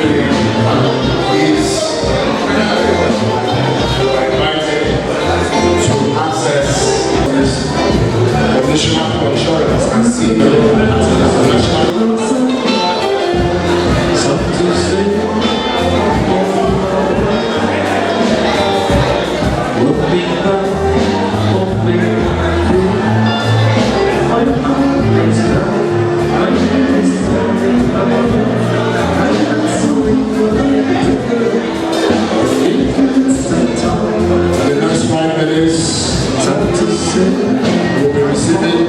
quickly, is you are invited to access this additional insurance and see the national. Something to say. The next 5 minutes will be receiving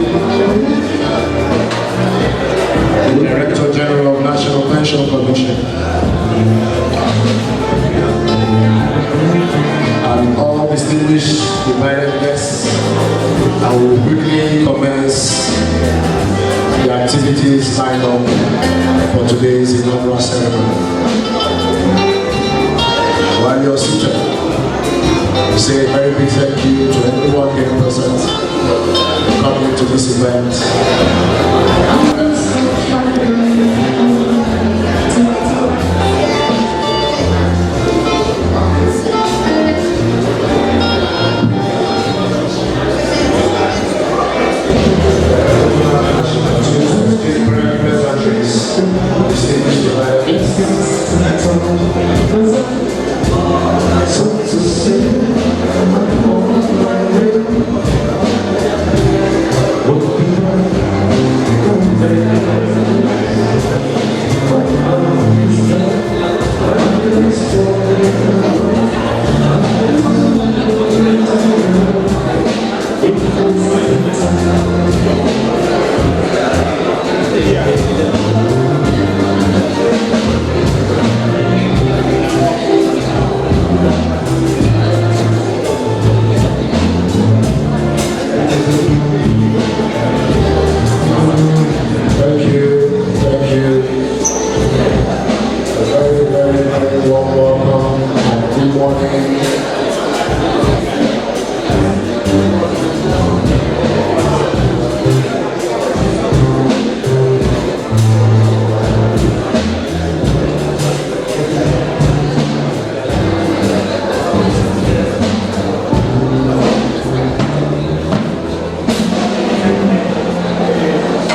the Director General of National Pension Commission and all distinguished invited guests. I will quickly commence the activities lined up for today's inaugural ceremony. While you're seated, we say a very big thank you to everyone here present coming to this event.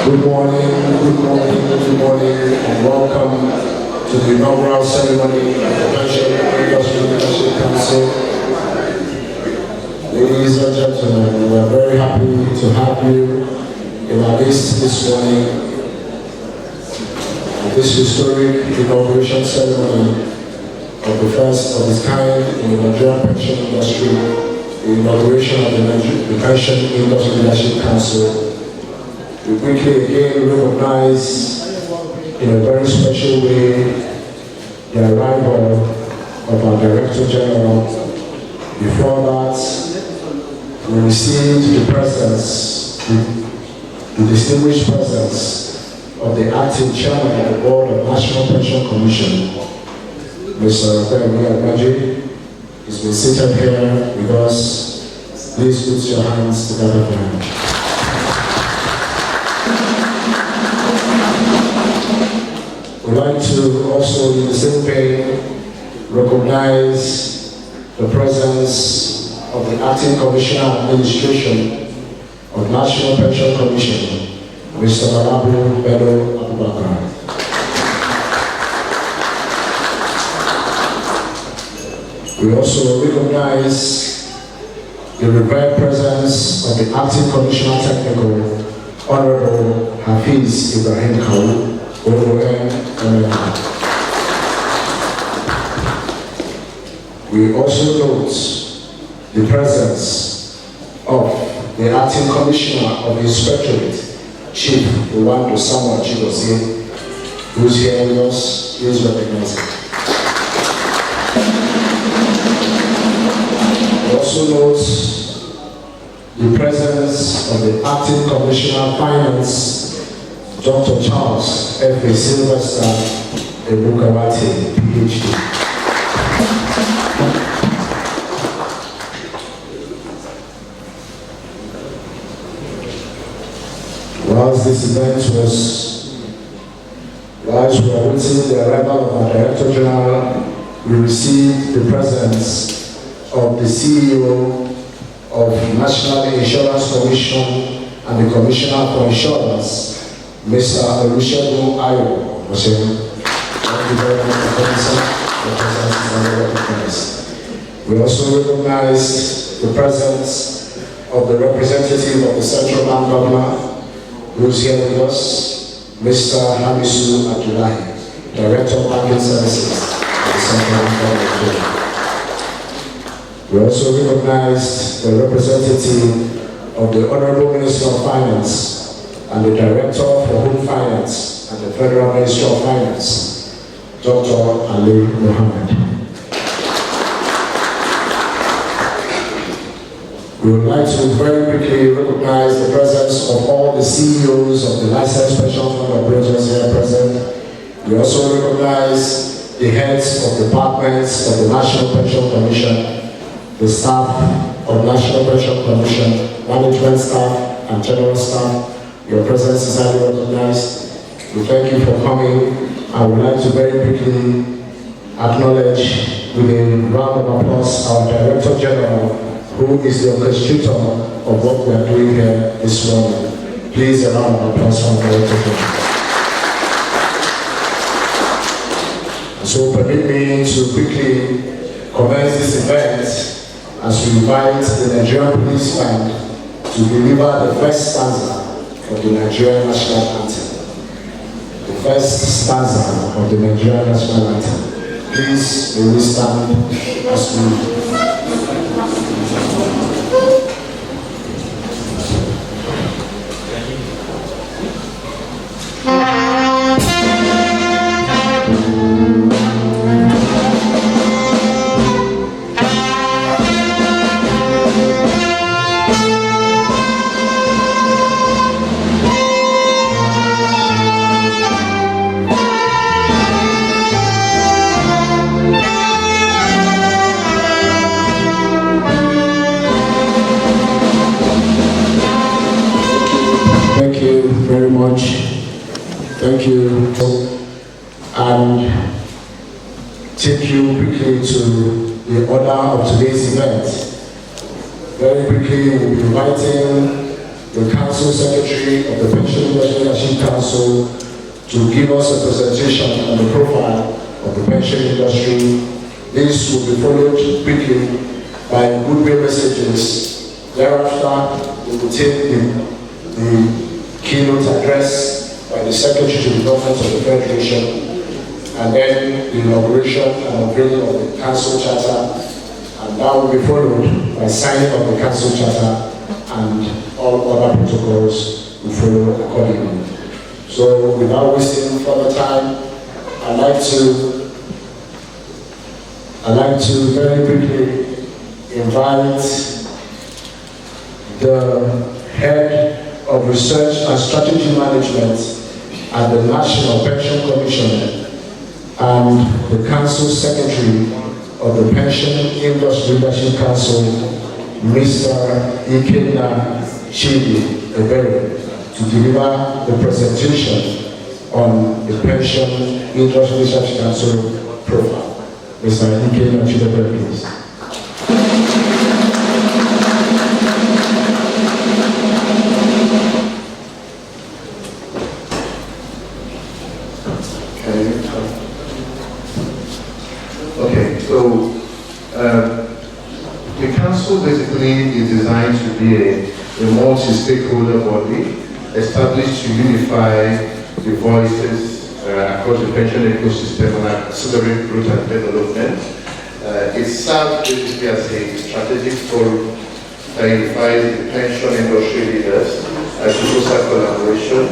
Good morning, and welcome to the inaugural ceremony of the Pension Industry Leadership Council. Ladies and gentlemen, we are very happy to have you in our midst this morning at this historic inauguration ceremony of the first of its kind in the Nigerian pension industry, the inauguration of the Pension Industry Leadership Council. We quickly again recognize in a very special way the arrival of our Director General. Before that, we received the presence, the distinguished presence of the acting chairman of the Board of National Pension Commission, Mr. Goodwill. He's been seated here with us. Please put your hands together for him. We'd like to also, in the same vein, recognize the presence of the Acting Commissioner Administration of National Pension Commission, Mr. Malabu Bello Abubakar. We also recognize the revered presence of the Acting Commissioner Technical, Honorable Hafiz Ibrahim Kawu. We also note the presence of the Acting Commissioner of the Inspectorate, Chief Uwando Samuel Chigozie, who is here with us. Please recognize him. We also note the presence of the Acting Commissioner of Finance, Dr. Charles F.A. Sylvester Ebukawati, PhD. Whilst as we are waiting the arrival of our Director General, we received the presence of the CEO of National Insurance Commission and the Commissioner for Insurance, Mr. Olusegun Ayo. Thank you very much for your presence. We also recognize the presence of the representative of the Central Bank Governor, who is here with us, Mr. Hamisu Abdullahi, Director of Banking Services of the Central Bank Government. We also recognize the representative of the Honorable Minister of Finance and the Director for Home Finance and the Federal Ministry of Finance, Dr. Ali Mohammed. We would like to very quickly recognize the presence of all the CEOs of the licensed pension fund operators here present. We also recognize the heads of departments of the National Pension Commission, the staff of National Pension Commission, management staff and general staff. Your presence is highly recognized. We thank you for coming. I would like to very quickly acknowledge with a round of applause our Director General, who is the orchestrator of what we are doing here this morning. Please a round of applause for our Director General. So permit me to quickly commence this event as we invite the Nigerian Police Band to deliver the first stanza of the Nigerian National Anthem. The first stanza of the Nigerian National Anthem. Please, may we stand as we Thank you, and take you quickly to the order of today's event. Very quickly, we'll be inviting the Council Secretary of the Pension Industry Leadership Council to give us a presentation on the profile of the pension industry. This will be followed quickly by Goodwill messages. Thereafter, we will take the keynote address by the Secretary to the Government of the Federation, and then the inauguration and unveiling of the Council Charter, and that will be followed by signing of the Council Charter, and all other protocols will follow accordingly. So without wasting further time, I'd like to very quickly invite the Head of Research and Strategy Management at the National Pension Commission and the Council Secretary of the Pension Industry Leadership Council, Mr. Ikenna Chidi Ebere, to deliver the presentation on the Pension Industry Leadership Council profile. Mr. Ikenna Chidi Ebere, please. The council basically is designed to be a multi-stakeholder body established to unify the voices across the pension ecosystem and accelerate growth and development. It serves basically as a strategic forum that unifies the pension industry leaders and social collaboration.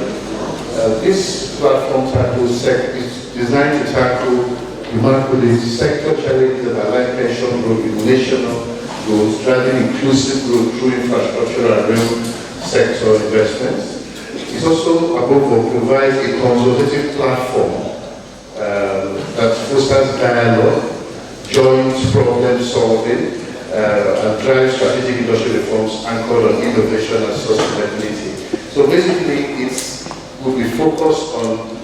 This platform is designed to tackle the sector challenges that align pension growth with national growth, driving inclusive growth through infrastructure and real sector investments. It also, above all, provides a consultative platform that fosters dialogue, joint problem solving, and drives strategic industry reforms anchored on innovation and sustainability. So basically, it will be focused on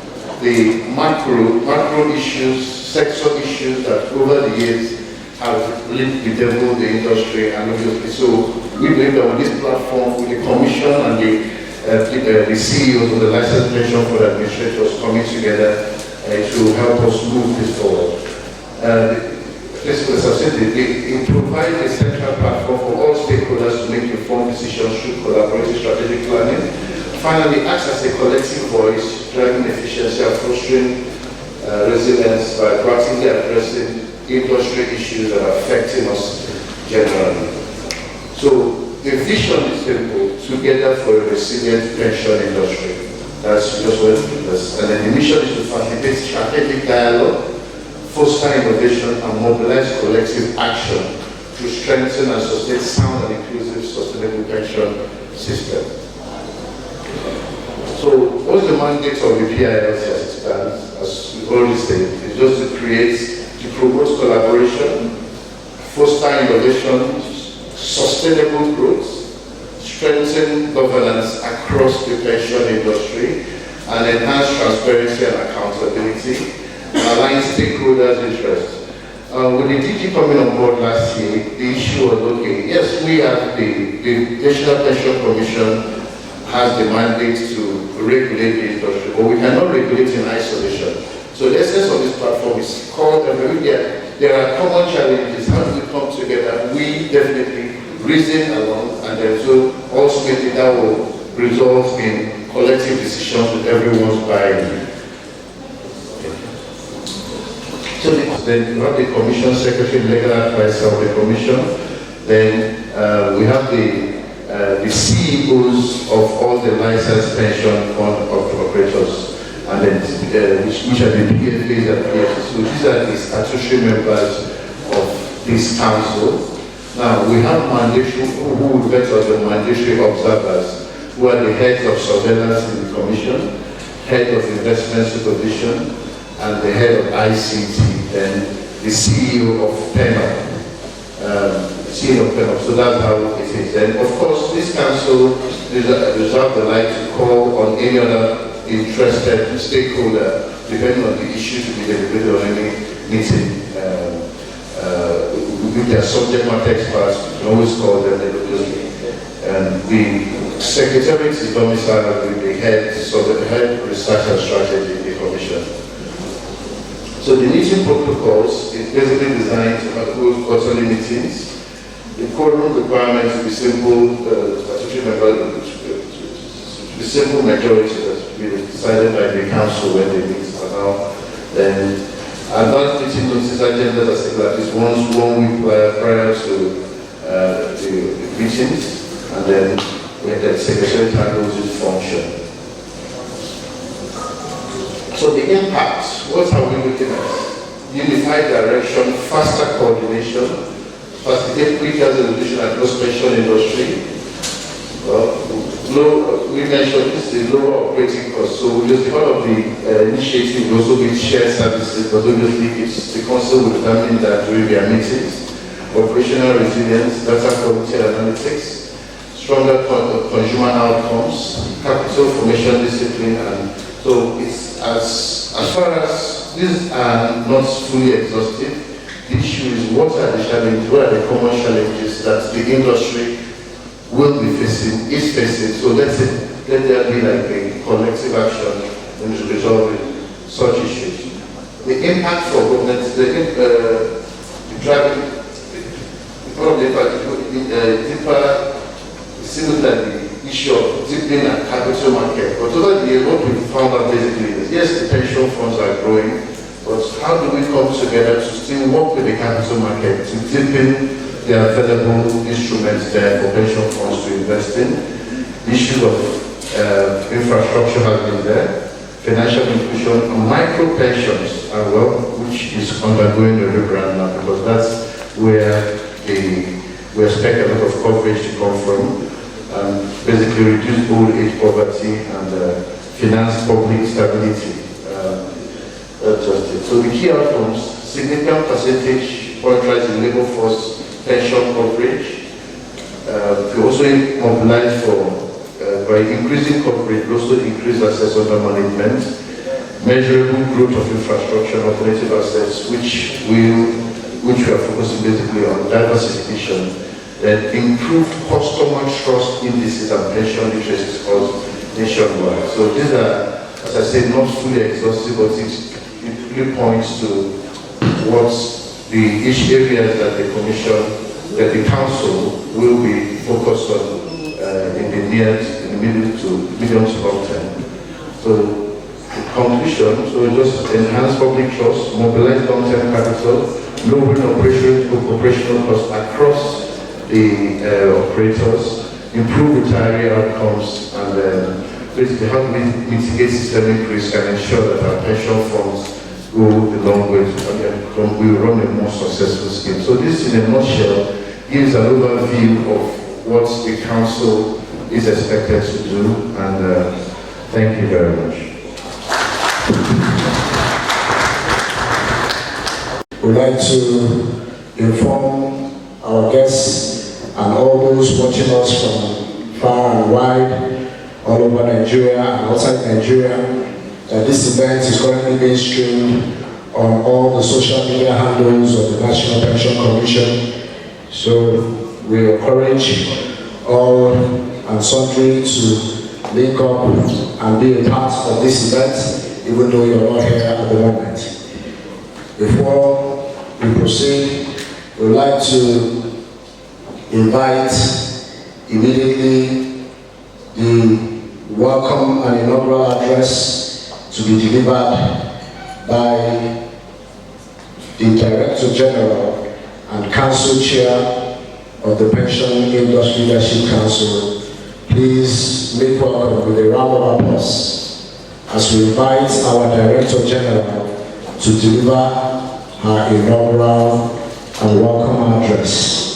the macro issues, sector issues that over the years have really bedeviled the industry, and obviously, so we believe that with this platform, with the commission and the CEOs of the licensed pension fund administrators coming together to help us move this forward. This was it provides a central platform for all stakeholders to make informed decisions through collaborative strategic planning. Finally, acts as a collective voice, driving efficiency and fostering resilience by proactively addressing industry issues that are affecting us generally. So the vision is simple: together for a resilient pension industry. That's just what it is. And then the mission is to facilitate strategic dialogue, foster innovation, and mobilize collective action to strengthen and sustain sound and inclusive sustainable pension system. So what's the mandate of the PILC as it stands? As we've already said, it's just to promote collaboration, foster innovation, sustainable growth, strengthen governance across the pension industry, and enhance transparency and accountability, and align stakeholders' interests. With the DG coming on board last year, the issue was, okay, yes, we have the National Pension Commission has the mandate to regulate the industry, but we cannot regulate in isolation. So the essence of this platform is called, there are common challenges. How do we come together? We definitely reason along, and then so ultimately that will result in collective decisions with everyone's buy-in. So then we have the Commission Secretary, Legal Advisor of the Commission. Then we have the CEOs of all the licensed pension fund operators, and then which are the PFAs and PFCs. So these are the statutory members of this council. Now we have mandatory, who would get as the mandatory observers, who are the heads of surveillance in the Commission, head of investment supervision, and the head of ICT, and the CEO of PENOP. So that's how it is. And of course, this council reserves the right to call on any other interested stakeholder, depending on the issues to be deliberated on any meeting. With their subject matter experts, you can always call them. And the secretariat is domiciled with the head, so the head research and strategy in the commission. So the meeting protocols is basically designed to hold quarterly meetings. The quorum requirements to be simple, statutory member, to be simple majority that will be decided by the council when they meet. Then advance meeting notice agendas are set at least once 1 week prior to the meetings, and then the secretary handles its function. So the impact, what are we looking at? Unified direction, faster coordination, facilitate quick resolution across pension industry. We mentioned this is lower operating costs. So just part of the initiative will also be shared services, but obviously it's the council will determine that during their meetings. Operational resilience, data quality analytics, stronger consumer outcomes, capital formation discipline, and so it's as far as these are not fully exhaustive, the issue is what are the challenges, what are the common challenges that the industry will be facing, is facing. So let there be like a collective action in resolving such issues. The impact for government, the driving, similar to the issue of deepening and capital market. But over the years, what we found out basically is, yes, the pension funds are growing, but how do we come together to still work with the capital market to deepen the available instruments there for pension funds to invest in? The issue of infrastructure has been there, financial inclusion, and micro pensions as well, which is undergoing a rebrand now, because that's where we expect a lot of coverage to come from. Basically reduce old age poverty and finance public stability. So the key outcomes, significant percentage rise in labor force pension coverage. We also mobilize for, by increasing coverage, we also increase assets under management. measurable growth of infrastructure and alternative assets, which we are focusing basically on diversification, then improve customer trust indices and pension literacy scores nationwide. So these are, as I said, not fully exhaustive, but it really points to what's the each areas that the Commission, that the Council will be focused on in the medium to long term. So, in conclusion, so just enhance public trust, mobilize long-term capital, lowering operational costs across the operators, improve retiree outcomes, and basically how to mitigate systemic risk and ensure that our pension funds go the long way to we run a more successful scheme. So this, in a nutshell, gives an overview of what the Council is expected to do, and thank you very much. We'd like to inform our guests and all those watching us from far and wide, all over Nigeria and outside Nigeria, that this event is currently being streamed on all the social media handles of the National Pension Commission. So we encourage all and sundry to link up and be a part of this event, even though you're not here at the moment. Before we proceed, we would like to invite immediately the welcome and inaugural address to be delivered by the Director General and Council Chair of the Pension Industry Leadership Council. Please make welcome with a round of applause as we invite our Director General to deliver her inaugural and welcome address.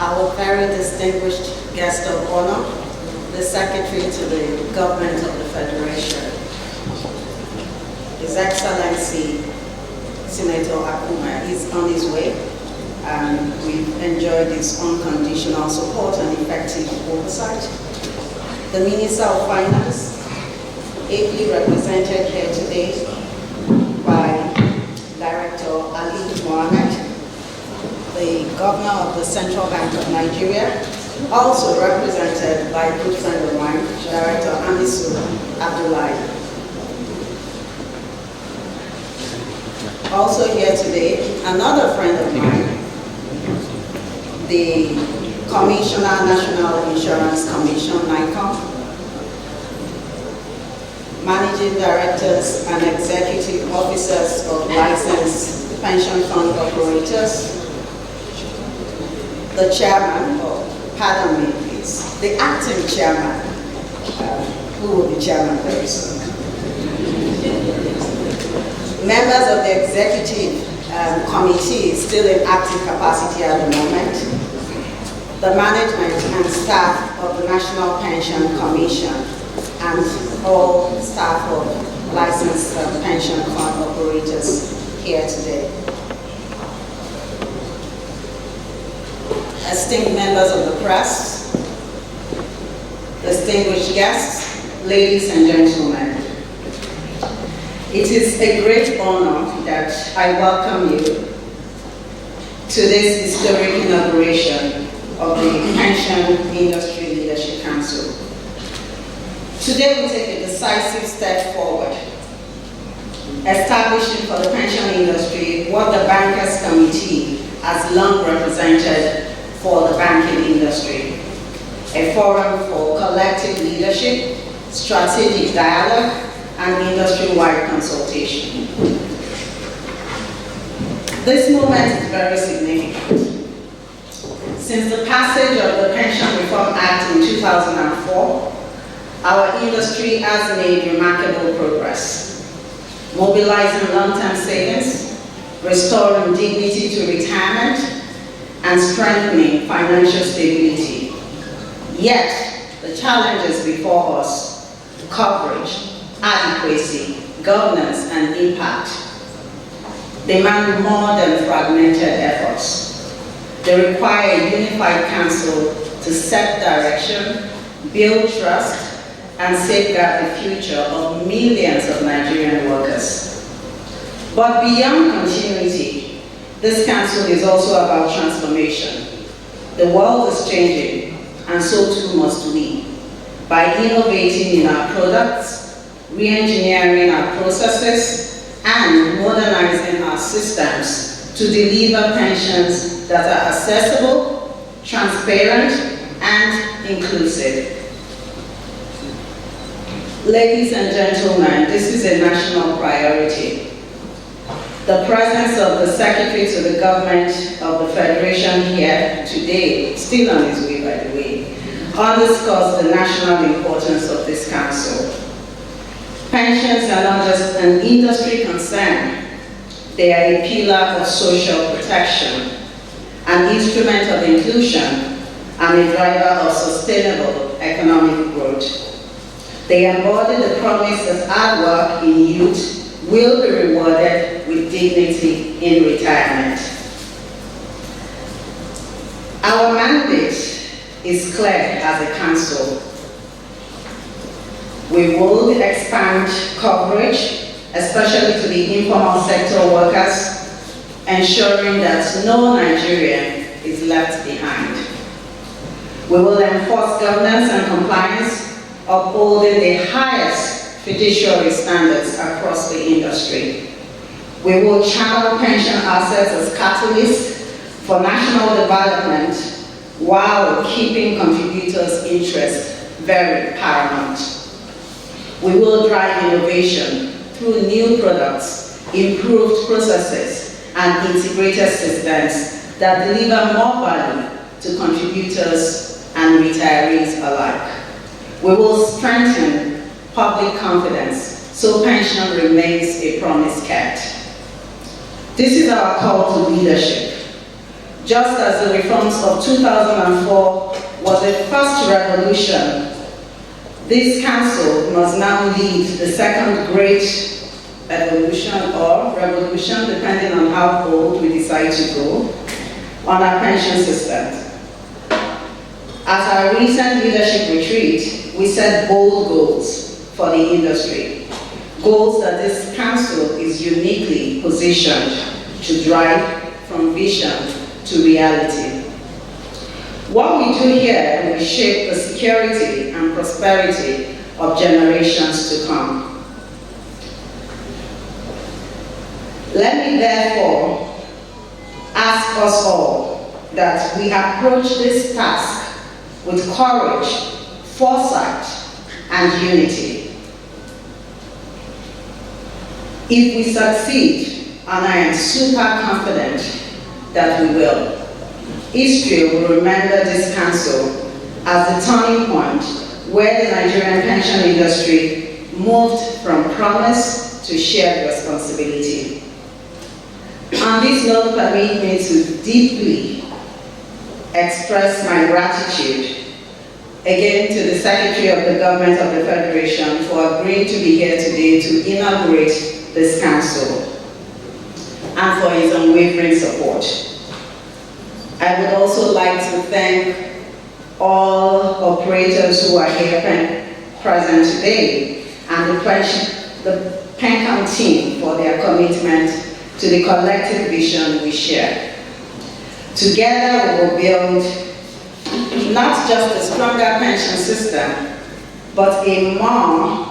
Our very distinguished guest of honor, the Secretary to the Government of the Federation, His Excellency Senator Akuma is on his way, and we've enjoyed his unconditional support and effective oversight. The Minister of Finance, ably represented here today by Director Ali Mohammed, the Governor of the Central Bank of Nigeria, also represented by a good friend of mine, Director Amisu Abdullahi. Also here today, another friend of mine, the Commissioner, National Insurance Commission, NICOM, Managing Directors and Executive Officers of licensed pension fund operators, the Chairman, or pardon me please, the Acting Chairman, who will be Chairman very soon, members of the Executive Committee still in active capacity at the moment, the management and staff of the National Pension Commission, and all staff of licensed pension fund operators here today. Esteemed members of the press, distinguished guests, ladies and gentlemen, it is a great honor that I welcome you to this historic inauguration of the Pension Industry Leadership Council. Today we take a decisive step forward, establishing for the pension industry what the Bankers Committee has long represented for the banking industry, a forum for collective leadership, strategic dialogue, and industry-wide consultation. This moment is very significant. Since the passage of the Pension Reform Act in 2004, our industry has made remarkable progress. mobilizing long-term savings, restoring dignity to retirement, and strengthening financial stability. Yet, the challenges before us, coverage, adequacy, governance, and impact, demand more than fragmented efforts. They require a unified council to set direction, build trust, and safeguard the future of millions of Nigerian workers. But beyond continuity, this council is also about transformation. The world is changing, and so too must we. By innovating in our products, re-engineering our processes, and modernizing our systems to deliver pensions that are accessible, transparent, and inclusive. Ladies and gentlemen, this is a national priority. The presence of the Secretary to the Government of the Federation here today, still on his way by the way, underscores the national importance of this council. Pensions are not just an industry concern, they are a pillar of social protection, an instrument of inclusion, and a driver of sustainable economic growth. They embody the promise that hard work in youth will be rewarded with dignity in retirement. Our mandate is clear as a council. We will expand coverage, especially to the informal sector workers, ensuring that no Nigerian is left behind. We will enforce governance and compliance, upholding the highest fiduciary standards across the industry. We will channel pension assets as catalysts for national development while keeping contributors' interests very paramount. We will drive innovation through new products, improved processes, and integrated systems that deliver more value to contributors and retirees alike. We will strengthen public confidence so pension remains a promise kept. This is our call to leadership. Just as the reforms of 2004 was a first revolution, this council must now lead the second great evolution or revolution, depending on how bold we decide to go, on our pension system. At our recent leadership retreat, we set bold goals for the industry, goals that this council is uniquely positioned to drive from vision to reality. What we do here will shape the security and prosperity of generations to come. Let me therefore ask us all that we approach this task with courage, foresight, and unity. If we succeed, and I am super confident that we will, history will remember this council as the turning point where the Nigerian pension industry moved from promise to shared responsibility. On this note, permit me to deeply express my gratitude again to the Secretary of the Government of the Federation for agreeing to be here today to inaugurate this council and for his unwavering support. I would also like to thank all operators who are here present today and the PENCAM team for their commitment to the collective vision we share. Together we will build not just a stronger pension system, but a more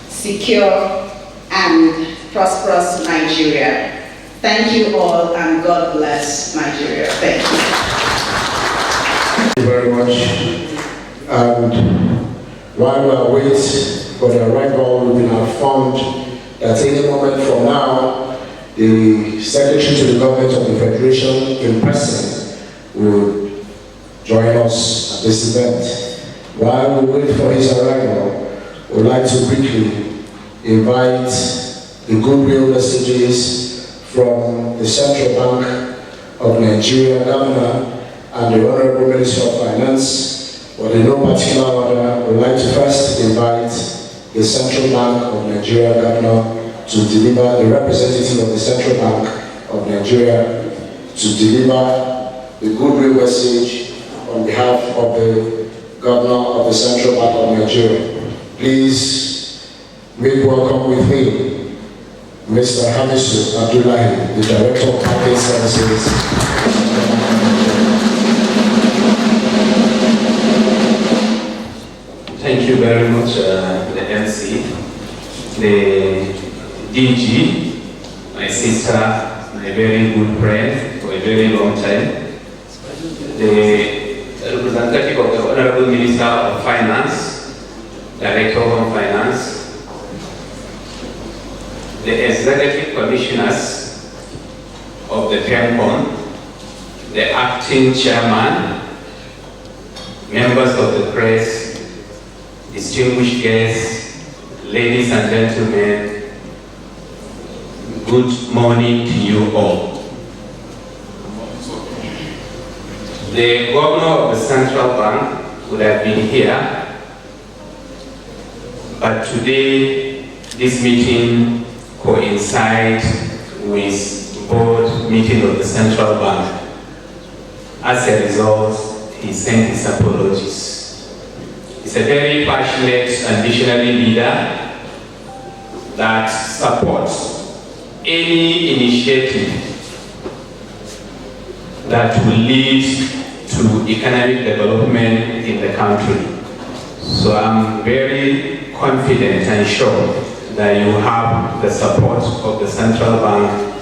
secure and prosperous Nigeria. Thank you all, and God bless Nigeria. Thank you. Thank you very much. And while we are waiting for the arrival, we've been informed that any moment from now, the Secretary to the Government of the Federation in person will join us at this event. While we wait for his arrival, we would like to quickly invite the Goodwill messages from the Central Bank of Nigeria Governor and the Honorable Minister of Finance, but in no particular order, I would like to first invite the Central Bank of Nigeria Governor to deliver, the representative of the Central Bank of Nigeria to deliver the Goodwill message on behalf of the Governor of the Central Bank of Nigeria. Please make welcome with me Mr. Hamisu Abdullahi, the Director of Market Services. Thank you very much, the MC, the DG, my sister, my very good friend for a very long time, the representative of the Honorable Minister of Finance, Director of Finance, the Executive Commissioners of the PEMCON, the Acting Chairman, members of the press, distinguished guests, ladies and gentlemen, good morning to you all. The Governor of the Central Bank would have been here, but today this meeting coincides with board meeting of the Central Bank. As a result, he sent his apologies. He's a very passionate and visionary leader that supports any initiative that will lead to economic development in the country. So I'm very confident and sure that you have the support of the Central Bank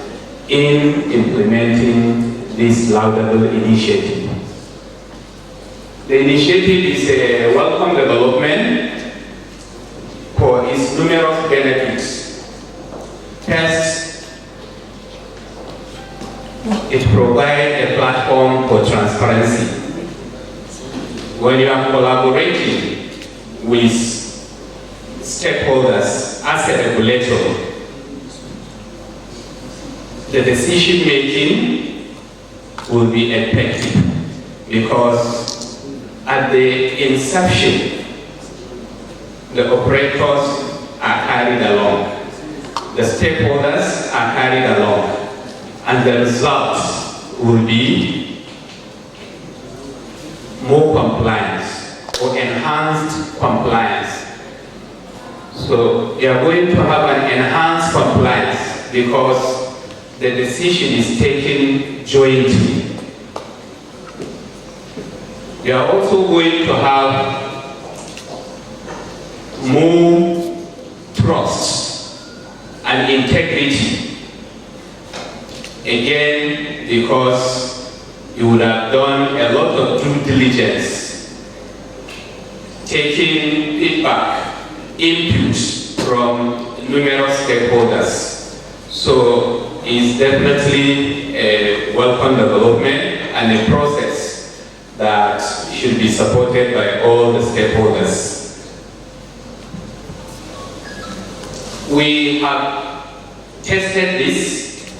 in implementing this laudable initiative. The initiative is a welcome development for its numerous benefits. First, it provides a platform for transparency. When you are collaborating with stakeholders as a regulator, the decision making will be effective because at the inception, the operators are carried along, the stakeholders are carried along, and the results will be more compliance or enhanced compliance. So you are going to have an enhanced compliance because the decision is taken jointly. You are also going to have more trust and integrity. Again, because you would have done a lot of due diligence, taking feedback, inputs from numerous stakeholders. So it's definitely a welcome development and a process that should be supported by all the stakeholders. We have tested this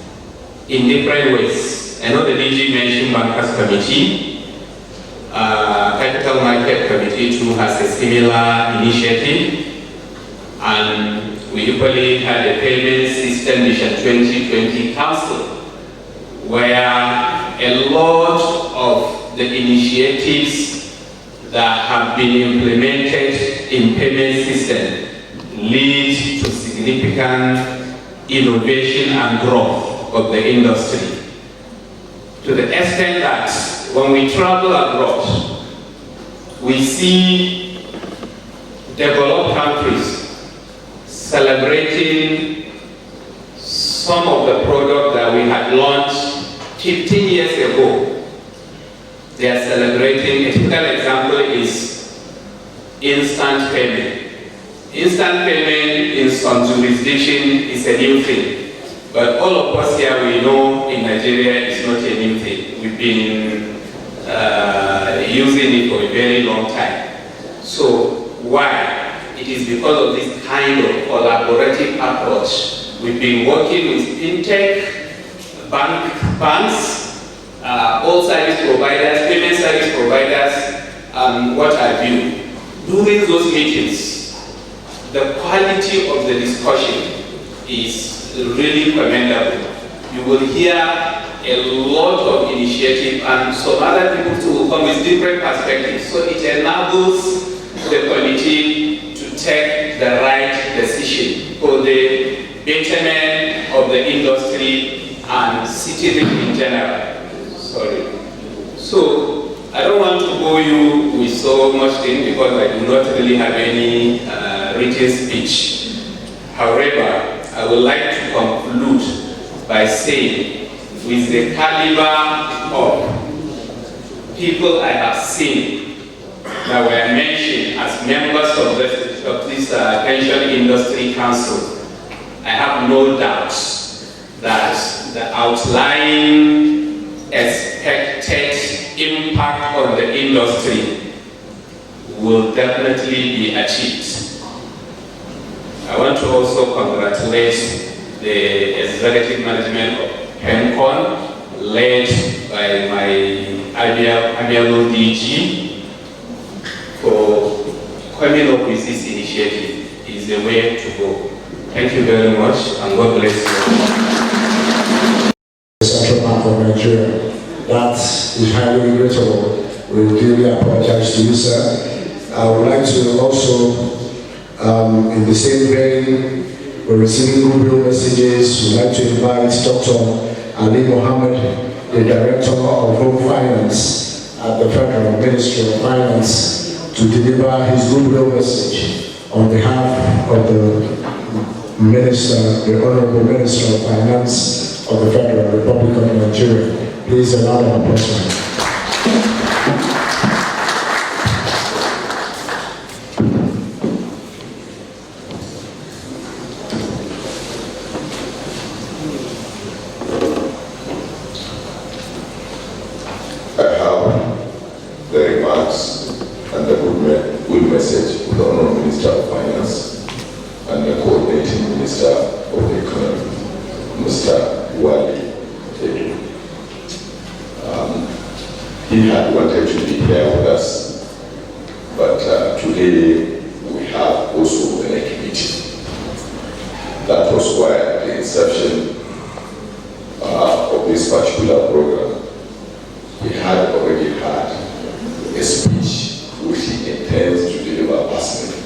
in different ways. I know the DG mentioned Bankers Committee. Capital Market Committee too has a similar initiative. And we equally had a Payment System Mission 2020 Council, where a lot of the initiatives that have been implemented in payment system lead to significant innovation and growth of the industry. To the extent that when we travel abroad, we see developed countries celebrating some of the products that we had launched 15 years ago. They are celebrating. A typical example is instant payment. Instant payment in some jurisdiction is a new thing. But all of us here, we know in Nigeria it's not a new thing. We've been using it for a very long time. So why? It is because of this kind of collaborative approach We've been working with fintech, banks, all service providers, payment service providers, and what have you. During those meetings, the quality of the discussion is really commendable. You will hear a lot of initiative, and some other people too will come with different perspectives. So it enables the committee to take the right decision for the betterment of the industry and citizens in general. Sorry. So I don't want to bore you with so much thing because I do not really have any written speech. However, I would like to conclude by saying, with the caliber of people I have seen that were mentioned as members of this Pension Industry Council, I have no doubts that the outlying expected impact on the industry will definitely be achieved. I want to also congratulate the executive management of PENCON, led by my amiable DG, for coming up with this initiative. Is the way to go. Thank you very much, and God bless you. The Central Bank of Nigeria, that is highly regrettable. We really apologize to you, sir. I would like to also, in the same vein, we're receiving Goodwill messages. We'd like to invite Dr. Ali Mohammed, the Director of Home Finance at the Federal Ministry of Finance, to deliver his Goodwill message on behalf of the Minister, the Honorable Minister of Finance of the Federal Republic of Nigeria. Please allow an applause. He had wanted to be here with us, but today we have also a committee. That was why at the inception of this particular program, he had already had a speech which he intends to deliver personally.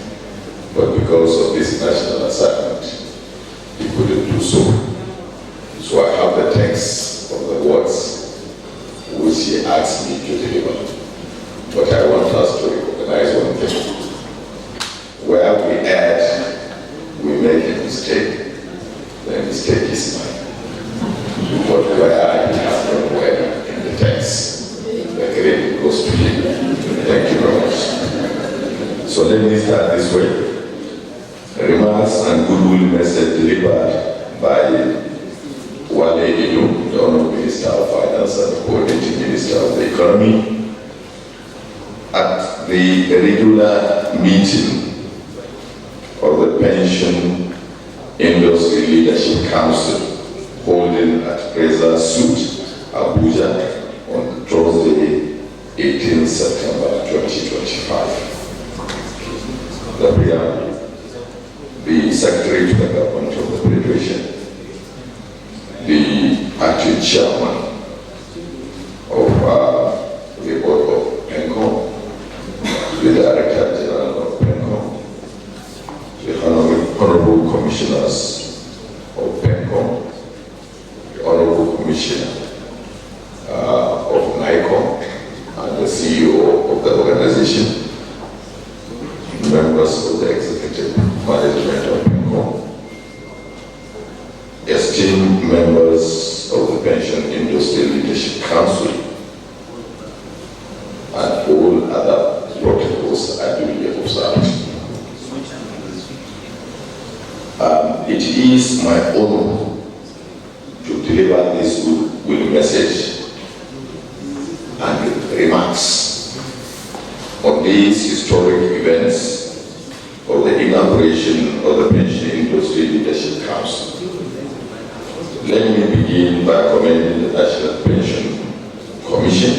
But because of this national assignment, he couldn't do so. So I have the text of the words which he asked me to deliver. But I want us to recognize one thing. Where we add, we make a mistake, the mistake is mine. But where he has not read in the text, the credit goes to him. Thank you very much. So let me start this way. Remarks and goodwill message delivered by Wale Inu, the Honorable Minister of Finance and the Coordinating Minister of the Economy, at the regular meeting of the Pension Industry Leadership Council holding at Preza Suite, Abuja, on Thursday, 18 September 2025. The preamble. The Secretary to the Government of the Federation, the acting chairman of the board of PENCOM, the Director General of PENCOM, the Honorable Commissioners of PENCOM, the Honorable Commissioner of NICOM, and the CEO of the organization, members of the executive management of PENCOM, esteemed members of the Pension Industry Leadership Council, and all other protocols are duly observed. It is my honor to deliver this goodwill message and remarks on these historic events of the inauguration of the Pension Industry Leadership Council. Let me begin by commending the National Pension Commission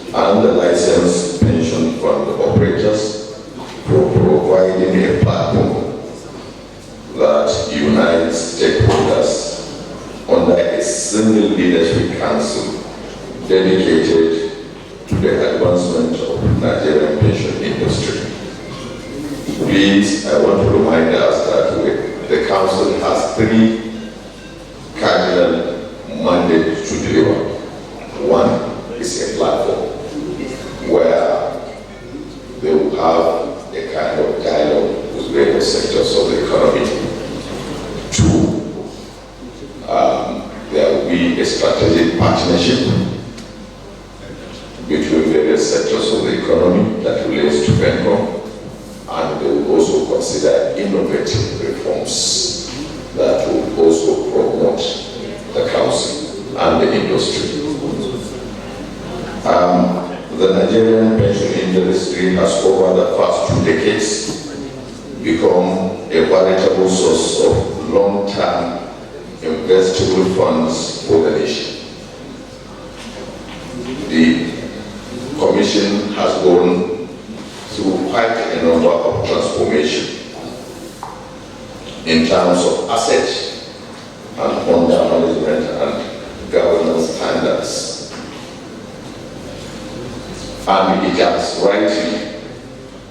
and the licensed pension fund operators for providing a platform that unites stakeholders under a single leadership council dedicated to the advancement of the Nigerian pension industry. Please, I want to remind us that the council has 3 cardinal mandates to deliver. One is a platform where they will have a kind of dialogue with various sectors of the economy. 2, there will be a strategic partnership between various sectors of the economy that relates to PENCOM, and they will also consider innovative reforms that will also promote the council and the industry. The Nigerian pension industry has over the past 2 decades become a veritable source of long-term investable funds for the nation. The Commission has gone through quite a number of transformation in terms of asset and fund management and governance standards. And it has rightly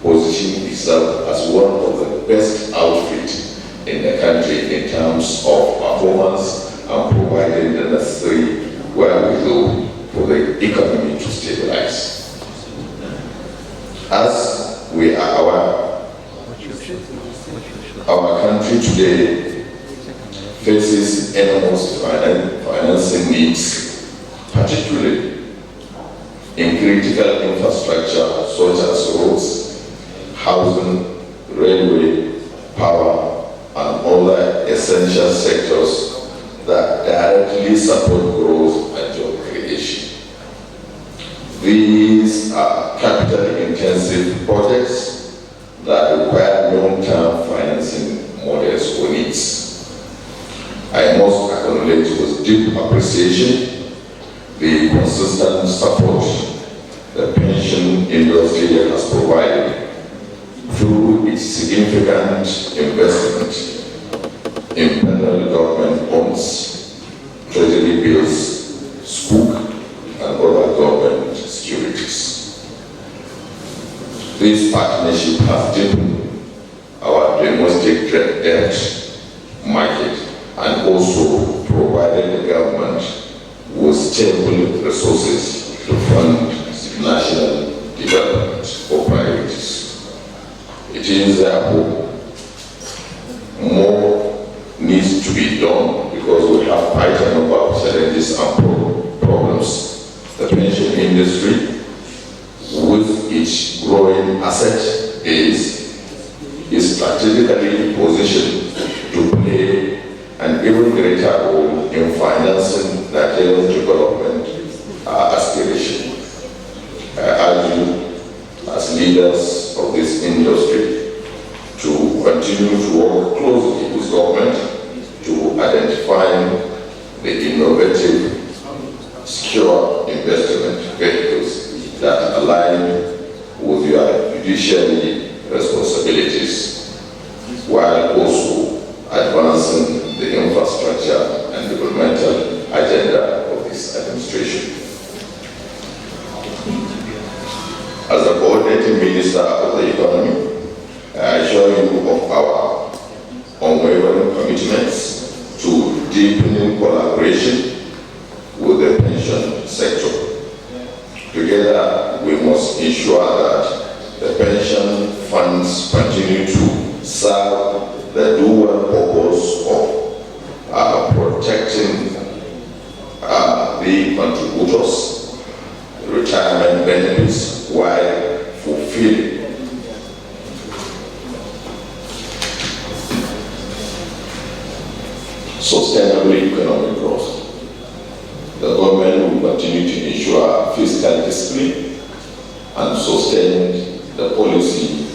positioned itself as one of the best outfits in the country in terms of performance and providing the necessary wherewithal for the economy to stabilize. As we are aware, our country today faces enormous financing needs, particularly in critical infrastructure such as roads, housing, railway, power, and other essential sectors that directly support growth and job creation. These are capital-intensive projects that require long-term financing models or needs. I must acknowledge with deep appreciation the consistent support the pension industry has provided through its significant investment in federal government bonds, treasury bills, SPOOK, and other government securities. This partnership has deepened our domestic debt market and also provided the government with stable resources to fund national development or priorities. It is therefore more needs to be done because we have quite a number of challenges and problems. The pension industry, with its growing asset base, is strategically positioned to play an even greater role in financing Nigeria's development aspiration. I urge you, as leaders of this industry, to continue to work closely with government to identify the innovative, secure investment vehicles that align with your judiciary responsibilities, while also advancing the infrastructure and developmental agenda of this administration. As the coordinating minister of the economy, I assure you of our unwavering commitments to deepening collaboration with the pension sector. Together, we must ensure that the pension funds continue to serve the dual purpose of protecting the contributors' retirement benefits while fulfilling sustainable economic growth. The government will continue to ensure fiscal discipline and sustain the policy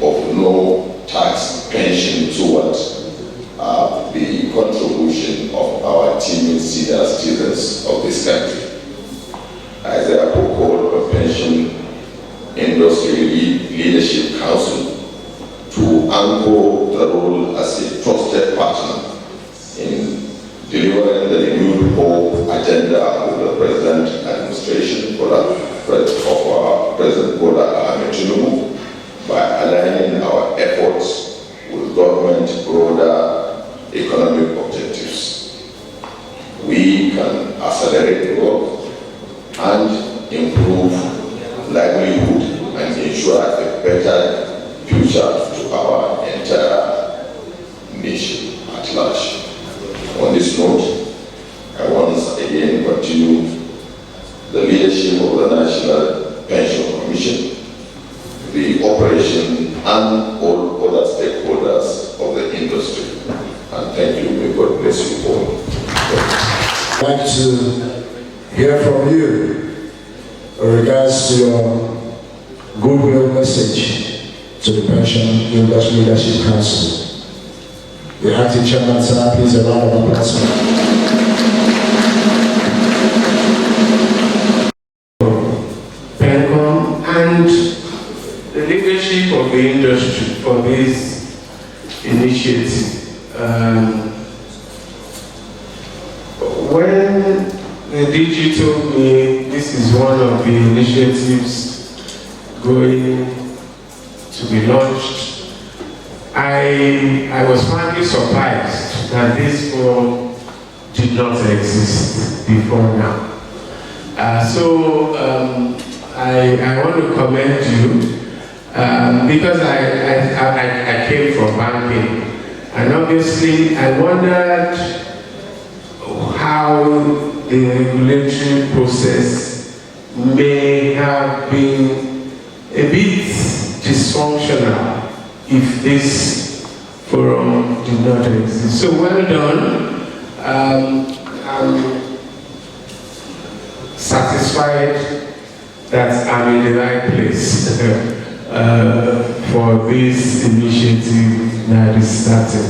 of no tax pension towards the contribution of our senior citizens of this country. I therefore call on Pension Industry Leadership Council to anchor the role as a trusted partner in delivering the renewed hope agenda of the present administration of our President Bola Ahmed Tinubu by aligning our efforts with government's broader economic objectives. We can accelerate growth and improve livelihood and ensure a better future to our entire nation at large. On this note, I once again continue the leadership of the National Pension Commission, the operation, and all other stakeholders of the industry. And thank you. May God bless you all. I'd like to hear from you in regards to your goodwill message to the Pension Industry Leadership Council. The acting chairman, sir, please a round of applause. PENCOM and the leadership of the industry for this initiative. When the DG told me this is one of the initiatives going to be launched, I was finally surprised that this forum did not exist before now. I want to commend you because I came from banking, and obviously I wondered how the regulatory process may have been a bit dysfunctional if this forum did not exist. So well done. I'm satisfied that I'm in the right place for this initiative that is starting.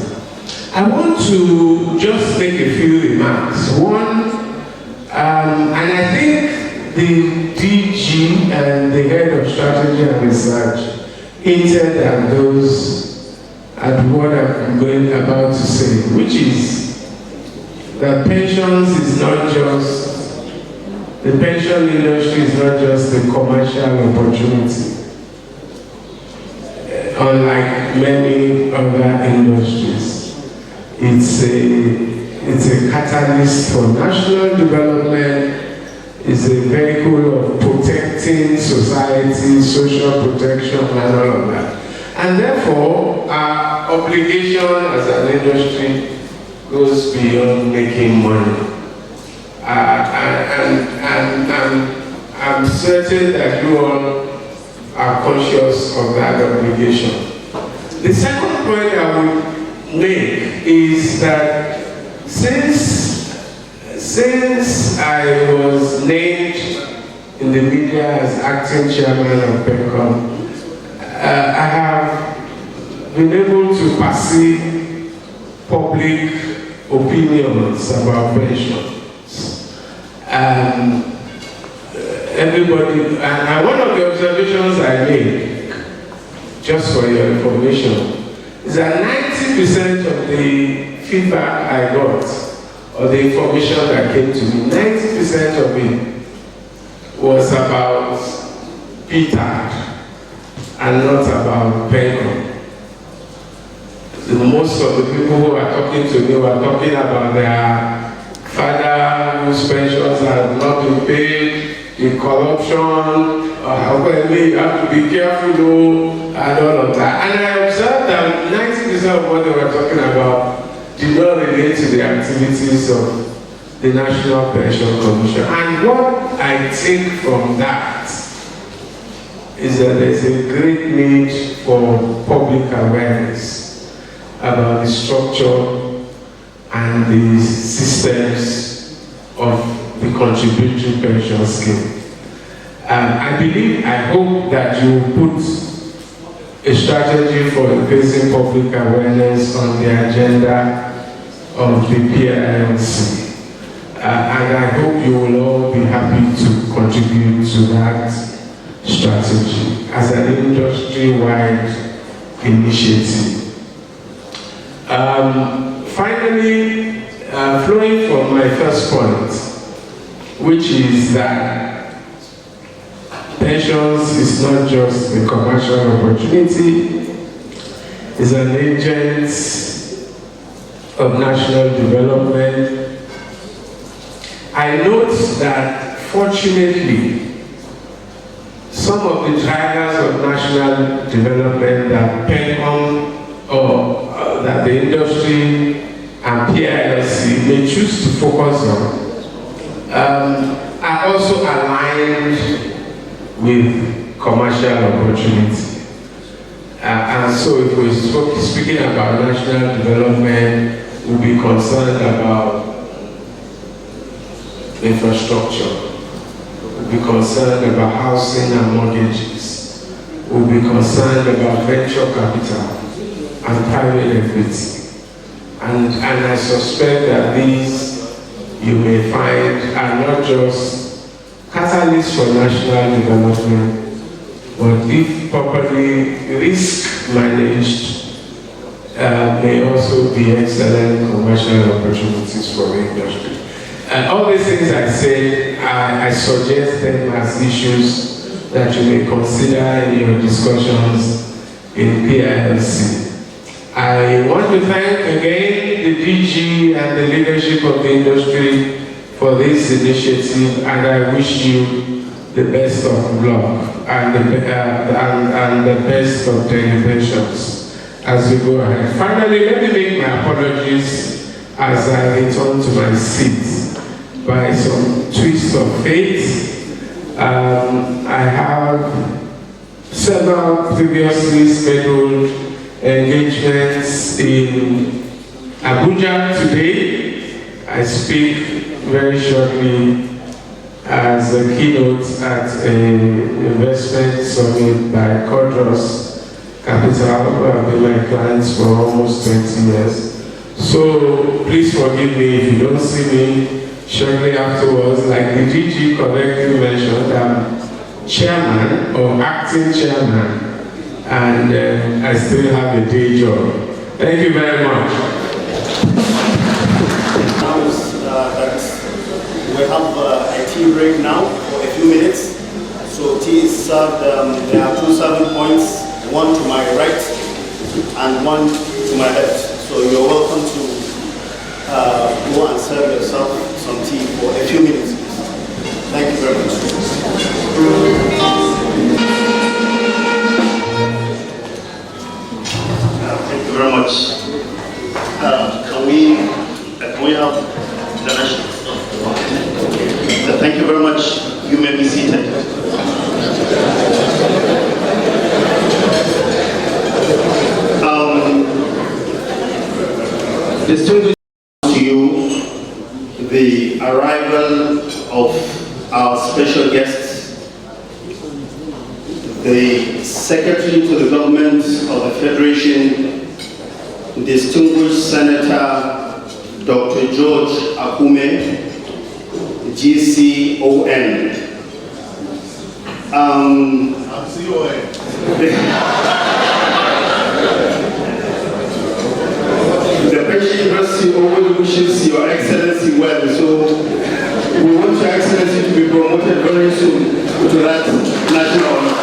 I want to just make a few remarks. One, and I think the DG and the head of strategy and research hinted at those, at what I'm about to say, which is that pensions is not just, the pension industry is not just a commercial opportunity, unlike many other industries. It's a catalyst for national development. It's a vehicle of protecting society, social protection, and all of that. And therefore, our obligation as an industry goes beyond making money. I'm certain that you all are conscious of that obligation. The second point I would make is that since I was named in the media as acting chairman of PENCOM, I have been able to perceive public opinions about pensions. Everybody, and one of the observations I made, just for your information, is that 90% of the feedback I got, or the information that came to me, 90% of it was about PTAC and not about PENCOM. Most of the people who are talking to me were talking about their father whose pensions have not been paid, the corruption, you have to be careful, and all of that. And I observed that 90% of what they were talking about did not relate to the activities of the National Pension Commission. And what I take from that is that there's a great need for public awareness about the structure and the systems of the contributory pension scheme. I hope that you will put a strategy for increasing public awareness on the agenda of the PILC. and I hope you will all be happy to contribute to that strategy as an industry-wide initiative. Finally, flowing from my first point, which is that pensions is not just a commercial opportunity, it's an agent of national development. I note that fortunately, some of the drivers of national development that PENCOM or that the industry and PILC may choose to focus on are also aligned with commercial opportunity. And so if we're speaking about national development, we'll be concerned about infrastructure. We'll be concerned about housing and mortgages. We'll be concerned about venture capital and private equity. And I suspect that these, you may find, are not just catalysts for national development, but if properly risk managed, may also be excellent commercial opportunities for the industry. And all these things I say, I suggest them as issues that you may consider in your discussions in PILC. I want to thank again the DG and the leadership of the industry for this initiative, and I wish you the best of luck and the best of deliberations as we go ahead. Finally, let me make my apologies as I return to my seat by some twist of fate. I have several previously scheduled engagements in Abuja today. I speak very shortly as a keynote at an investment summit by Codros Capital, who have been my clients for almost 20 years. So please forgive me if you don't see me shortly afterwards. Like the DG correctly mentioned, I'm chairman or acting chairman, and I still have a day job. Thank you very much. We have a tea break now for a few minutes. So tea is served, there are 2 serving points, one to my right and one to my left. So you're welcome to go and serve yourself some tea for a few minutes. Thank you very much. Thank you very much. Can we have the national? Thank you very much. You may be seated. Distinguished to you the arrival of our special guests, the Secretary to the Government of the Federation, Distinguished Senator Dr. George Akume, GCON. The British University always wishes Your Excellency well, so we want Your Excellency to be promoted very soon to that national honor.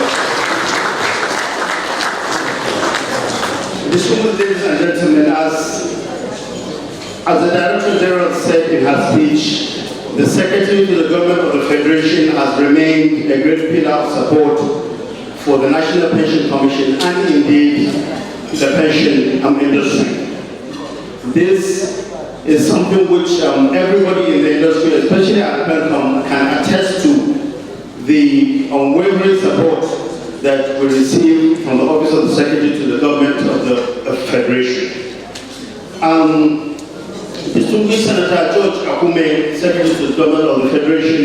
Distinguished ladies and gentlemen, as the Director General said in her speech, the Secretary to the Government of the Federation has remained a great pillar of support for the National Pension Commission and indeed the pension industry. This is something which everybody in the industry, especially at PENCOM, can attest to, the unwavering support that we receive from the Office of the Secretary to the Government of the Federation. Distinguished Senator George Akume, Secretary to the Government of the Federation,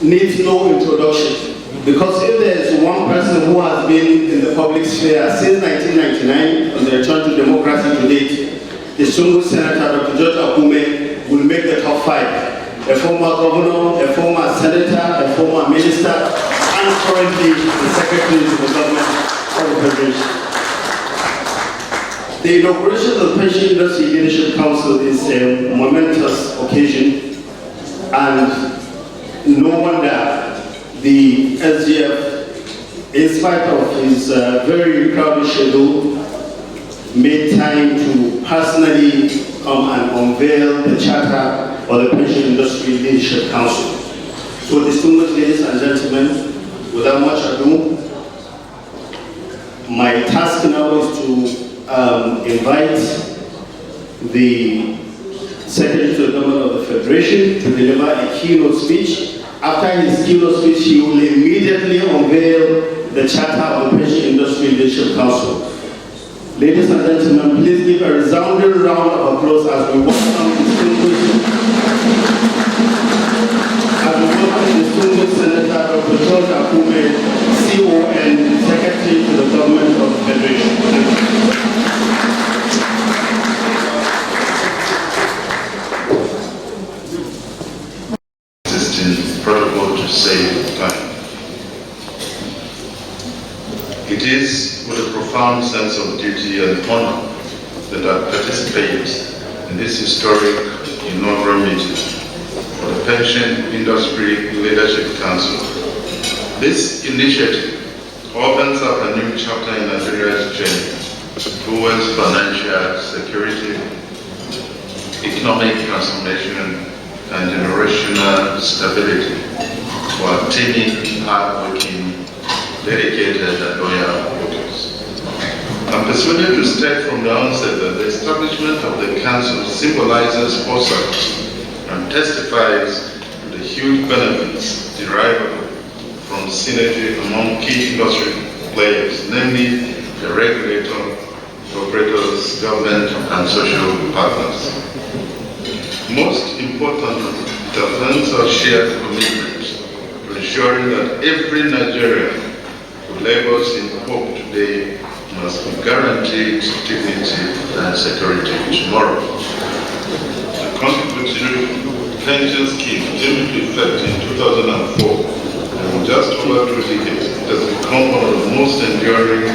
needs no introduction, because if there is one person who has been in the public sphere since 1999 on the return to democracy to date, Distinguished Senator Dr. George Akume will make the top top 5. A former governor, a former senator, a former minister, and currently the secretary to the government of the Federation. The inauguration of the Pension Industry Leadership Council is a momentous occasion, and no wonder the SGF, in spite of his very crowded schedule, made time to personally come and unveil the charter of the Pension Industry Leadership Council. So, distinguished ladies and gentlemen, without much ado, my task now is to invite the Secretary to the Government of the Federation to deliver a keynote speech. After his keynote speech, he will immediately unveil the charter of the Pension Industry Leadership Council. Ladies and gentlemen, please give a resounding round of applause as we welcome distinguished Senator Dr. George Akume, CON, Secretary to the Government of the Federation. Existing protocol to save time. It is with a profound sense of duty and honor that I participate in this historic inaugural meeting for the Pension Industry Leadership Council. This initiative opens up a new chapter in Nigeria's journey towards financial security, economic transformation, and generational stability while attaining hard-working, dedicated and loyal workers. I'm persuaded to state from the onset that the establishment of the Council symbolizes foresight and testifies to the huge benefits derivable from synergy among key industry players, namely the regulator, operators, government, and social partners. Most importantly, it affirms our shared commitment to ensuring that every Nigerian who labors in hope today must be guaranteed dignity and security tomorrow. The contributory pension scheme came into effect in 2004, and in just over 2 decades, it has become one of the most enduring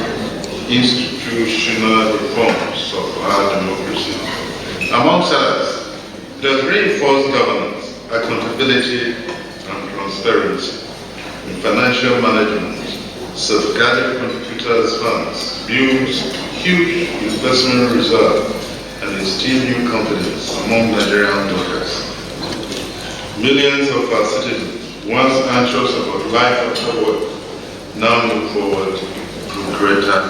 institutional reforms of our democracy. Amongst others, it has reinforced governance, accountability, and transparency in financial management, safeguarded contributors' funds, built huge investment reserve, and instilled new confidence among Nigerian workers. Millions of our citizens, once anxious about life after work, now look forward to greater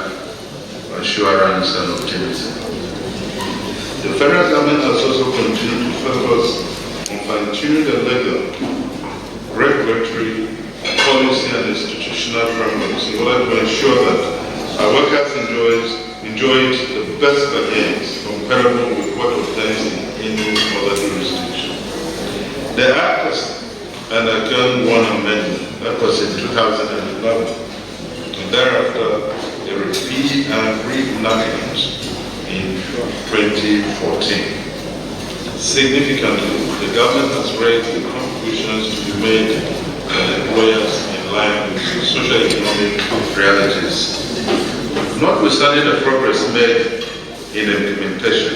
assurance and optimism. The federal government has also continued to focus on fine-tuning the legal, regulatory, policy and institutional frameworks in order to ensure that our workers enjoyed the best gains comparable with what obtains in any other jurisdiction. The Act has undergone one amendment, that was in 2011, and thereafter a repeat and reenactment in 2014. Significantly, the government has raised the contributions to be made by employers in line with socio-economic realities. Notwithstanding the progress made in implementation,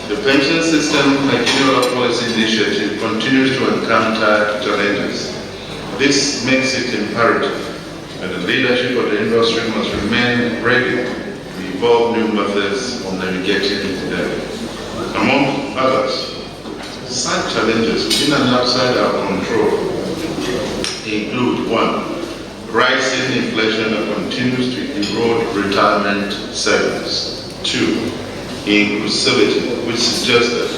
the pension system like any other policy initiative continues to encounter challenges. This makes it imperative that the leadership of the industry must remain ready to evolve new methods of navigating them. Among others, such challenges within and outside our control include: 1. Rising inflation that continues to erode retirement savings. 2. Inclusivity, which suggests that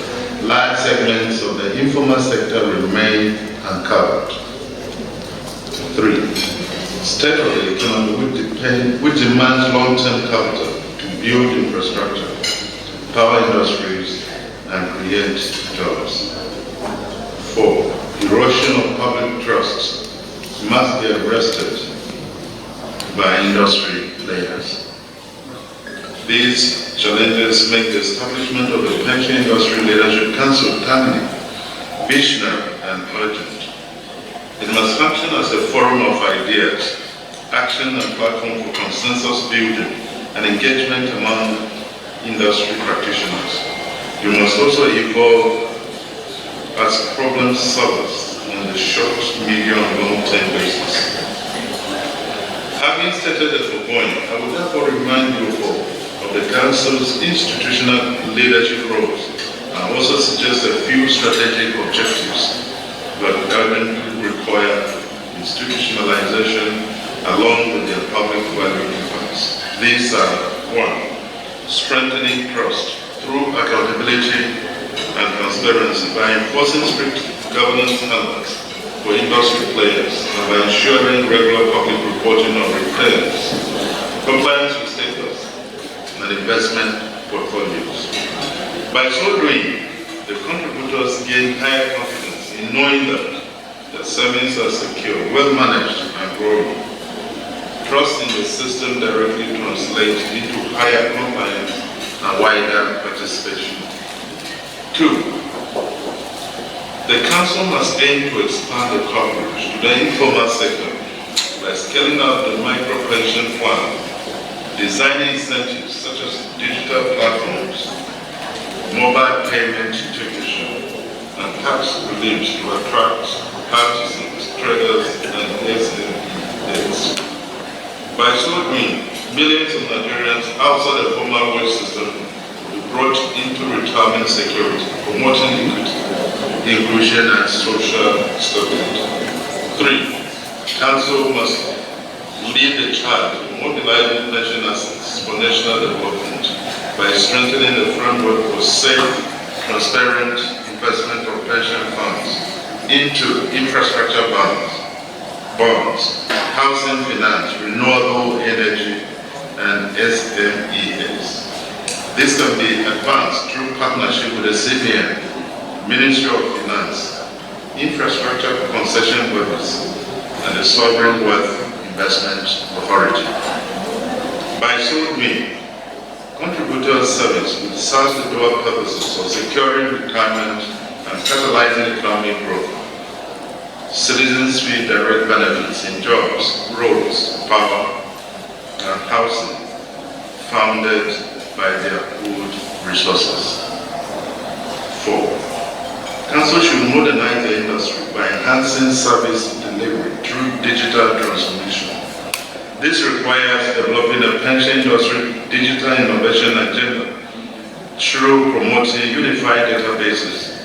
large segments of the informal sector remain uncovered. 3. State of the economy which demands long-term capital to build infrastructure, power industries, and create jobs. 4. Erosion of public trust must be arrested by industry players. These challenges make the establishment of the Pension Industry Leadership Council timely, visionary, and urgent. It must function as a forum of ideas, action, and platform for consensus building and engagement among industry practitioners. You must also evolve as problem solvers on the short, medium, and long-term basis. Having stated the foregoing, I would therefore remind you of the Council's institutional leadership roles and also suggest a few strategic objectives that urgently require institutionalization along with their public value impacts. These are: 1. Strengthening trust through accountability and transparency by enforcing strict governance standards for industry players and by ensuring regular public reporting of repairs, compliance with status, and investment portfolios. By so doing, the contributors gain higher confidence in knowing that their savings are secure, well managed, and growing. Trust in the system directly translates into higher compliance and wider participation. 2. The Council must aim to expand the coverage to the informal sector by scaling out the micro-pension plan, designing incentives such as digital platforms, mobile payment integration, and tax reliefs to attract artisans, traders, and SMEs. By so doing, millions of Nigerians outside the formal wage system will be brought into retirement security, promoting equity, inclusion, and social stability. 3. Council must lead the charge in mobilizing pension assets for national development by strengthening the framework for safe, transparent investment of pension funds into infrastructure bonds, housing finance, renewable energy, and SMEs. This can be advanced through partnership with the CBN, Ministerial of Finance, Infrastructure Concession Bodies, and the Sovereign Wealth Investment Authority. By so doing, contributors' service will serve the dual purposes of securing retirement and catalyzing economic growth. Citizens feel direct benefits in jobs, roads, power, and housing founded by their own resources. 4. Council should modernize the industry by enhancing service delivery through digital transformation. This requires developing a pension industry digital innovation agenda through promoting unified databases,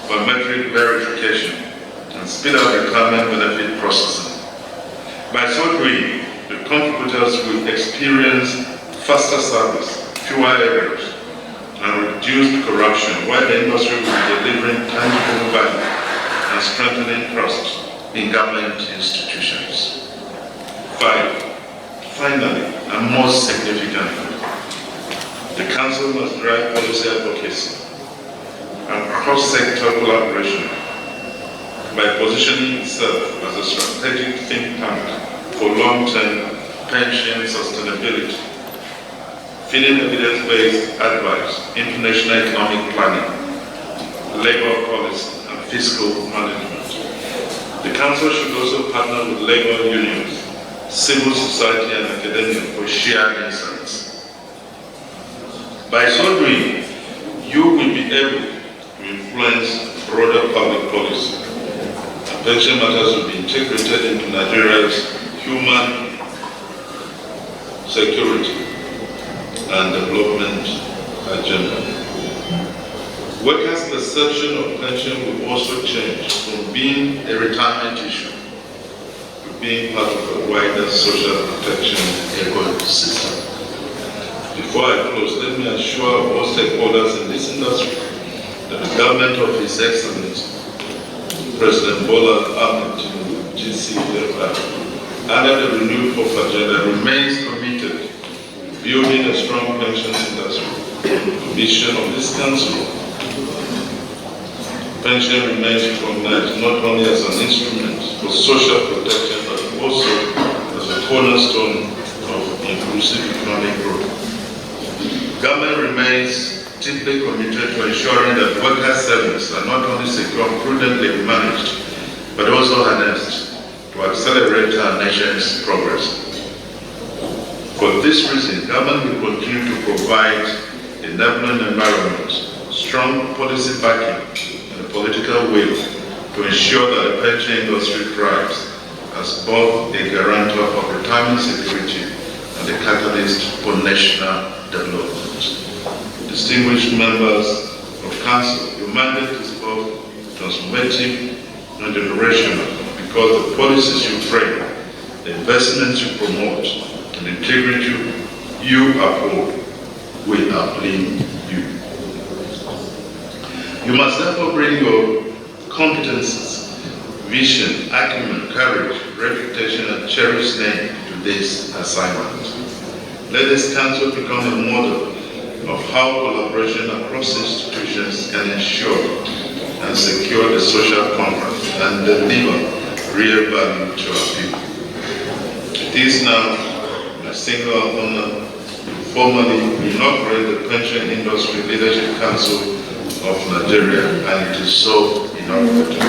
biometric verification, and speed up retirement benefit processing. By so doing, the contributors will experience faster service, fewer errors, and reduced corruption, while the industry will be delivering tangible value and strengthening trust in government institutions. 5. Finally, and most significantly, the Council must drive policy advocacy and cross-sector collaboration by positioning itself as a strategic think tank for long-term pension sustainability, feeding evidence-based advice into national economic planning, labor policy, and fiscal management. The Council should also partner with labor unions, civil society, and academia for shared insights. By so doing, you will be able to influence broader public policy, and pension matters will be integrated into Nigeria's human security and development agenda. Workers' perception of pension will also change from being a retirement issue to being part of a wider social protection ecosystem. Before I close, let me assure all stakeholders in this industry that the government of His Excellency, President Bola Ahmed Tinubu, GCFR, under the renewed hope agenda, remains committed to building a strong pensions industry. The mission of this council, pension remains recognized not only as an instrument for social protection, but also as a cornerstone of inclusive economic growth. The government remains deeply committed to ensuring that worker savings are not only secure and prudently managed, but also harnessed to accelerate our nation's progress. For this reason, government will continue to provide enabling environment, strong policy backing, and a political will to ensure that the pension industry thrives as both a guarantor of retirement security and a catalyst for national development. Distinguished members of Council, your mandate is both transformative and generational because the policies you frame, the investments you promote, and the integrity you uphold will outlive you. You must therefore bring your competences, vision, acumen, courage, reputation, and cherished name to this assignment. Let this council become a model of how collaboration across institutions can ensure and secure the social contract and deliver real value to our people. It is now my single honor to formally inaugurate the Pension Industry Leadership Council of Nigeria, and it is so inaugurated.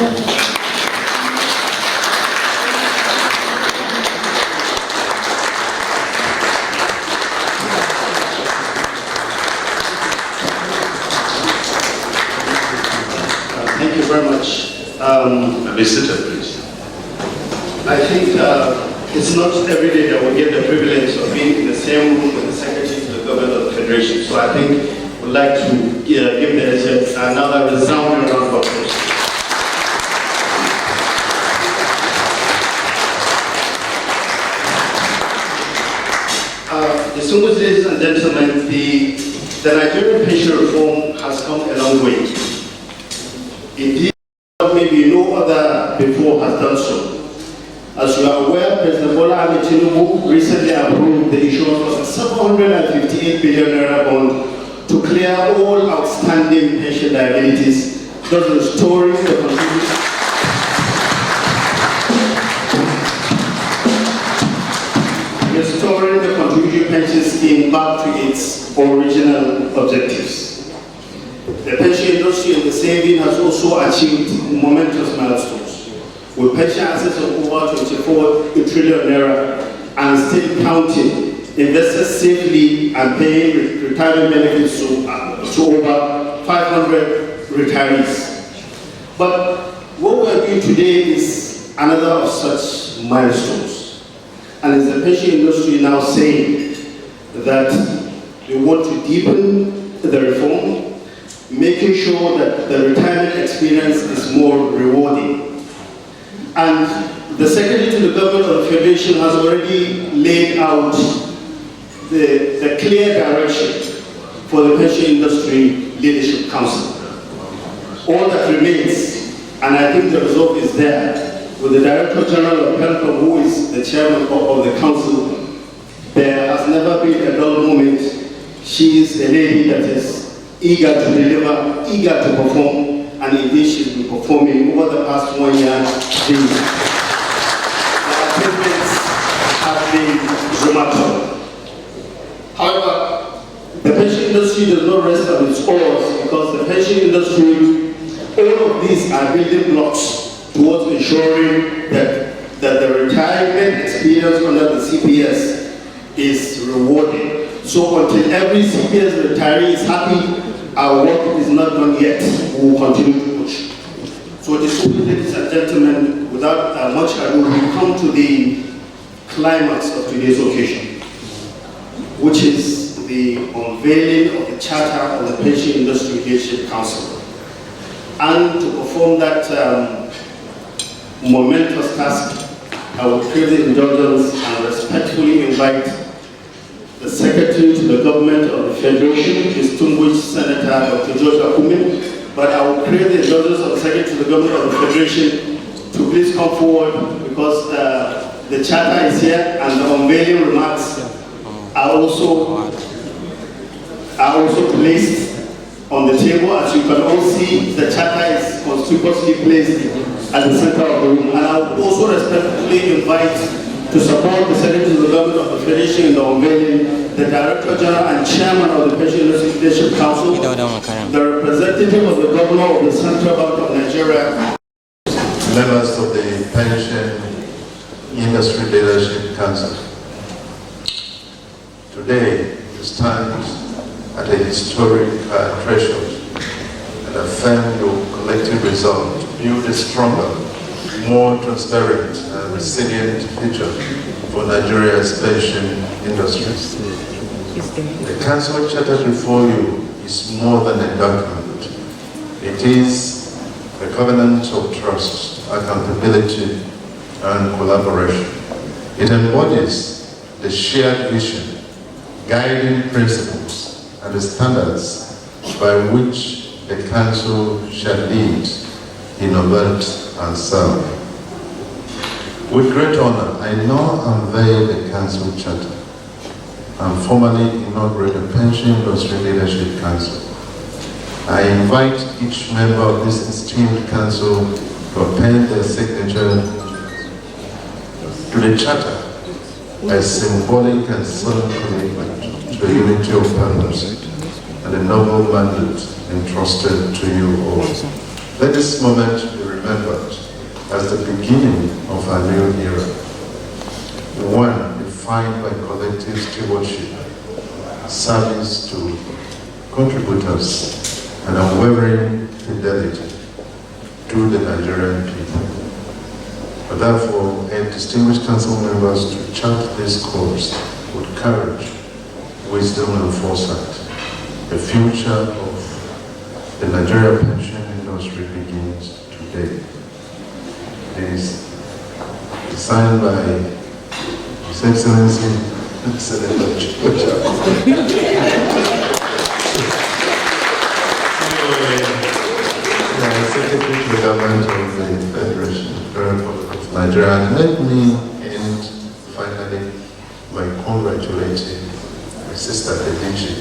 Thank you very much. Be seated, please. I think it's not every day that we get the privilege of being in the same room with the Secretary to the Government of the Federation. So I think we'd like to give the agents another resounding round of applause. Distinguished ladies and gentlemen, the Nigerian pension reform has come a long way. Indeed, maybe no other before has done so. As you are aware, President Bola Ahmed Tinubu recently approved the issuance of a 758 billion naira bond to clear all outstanding pension liabilities, thus restoring the contributory pension scheme back to its original objectives. The pension industry in the saving has also achieved momentous milestones, with pension assets of over 24 trillion naira and still counting, invested safely and paying retirement benefits to over 500 retirees. But what we are doing today is another of such milestones. And is the pension industry now saying that they want to deepen the reform, making sure that the retirement experience is more rewarding. And the Secretary to the Government of the Federation has already laid out the clear direction for the Pension Industry Leadership Council. All that remains, and I think the result is there, with the Director General of PILC, who is the chairman of the council, there has never been a dull moment. She is a lady that is eager to deliver, eager to perform, and indeed she's been performing over the past 1 year. The achievements have been remarkable. However, the pension industry does not rest on its oars, because the pension industry, all of these are building blocks towards ensuring that the retirement experience under the CPS is rewarding. So until every CPS retiree is happy, our work is not done yet. We will continue to push. So ladies and gentlemen, without much ado, we come to the climax of today's occasion, which is the unveiling of the Charter of the Pension Industry Leadership Council. And to perform that momentous task, I will crave the indulgence and respectfully invite the Secretary to the Government of the Federation, distinguished Senator Dr. George Akume, but I will crave the indulgence of the Secretary to the Government of the Federation to please come forward, because the Charter is here and the unveiling remarks are also placed on the table. As you can all see, the Charter is conspicuously placed at the center of the room. And I would also respectfully invite to support the Secretary of the Government of the Federation in the unveiling, the Director General and Chairman of the Pension Industry Leadership Council, the representative of the Governor of the Central Bank of Nigeria, members of the Pension Industry Leadership Council. Today, you stand at a historic threshold and affirm your collective resolve to build a stronger, more transparent and resilient future for Nigeria's pension industries. The Council Charter before you is more than a document. It is a covenant of trust, accountability, and collaboration. It embodies the shared vision, guiding principles, and the standards by which the Council shall lead, innovate, and serve. With great honor, I now unveil the Council Charter and formally inaugurate the Pension Industry Leadership Council. I invite each member of this esteemed council to append their signature to the Charter, a symbolic and solemn commitment to a unity of purpose and a noble mandate entrusted to you all. Let this moment be remembered as the beginning of a new era, one defined by collective stewardship, service to contributors, and unwavering fidelity to the Nigerian people. But therefore, I distinguished council members to chart this course with courage, wisdom, and foresight. The future of the Nigerian pension industry begins today. It is signed by His Excellency, Senator Secretary to the Government of the Federation of Nigeria. And let me end finally by congratulating my sister Edici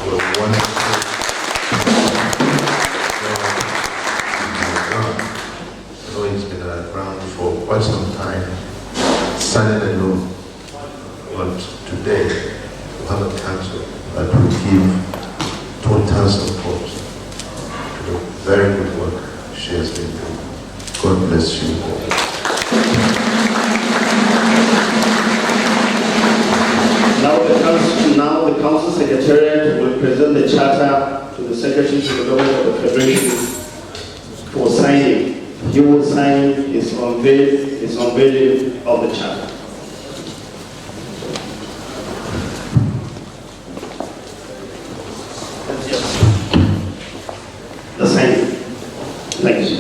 for a wonderful He's been around for quite some time, standing alone. But today, we have a council that will give total support to the very good work she has been doing. God bless you all. Now the Council Secretariat will present the Charter to the Secretary to the Government of the Federation for signing. He will sign his unveiling of the Charter. The signing. Thank you.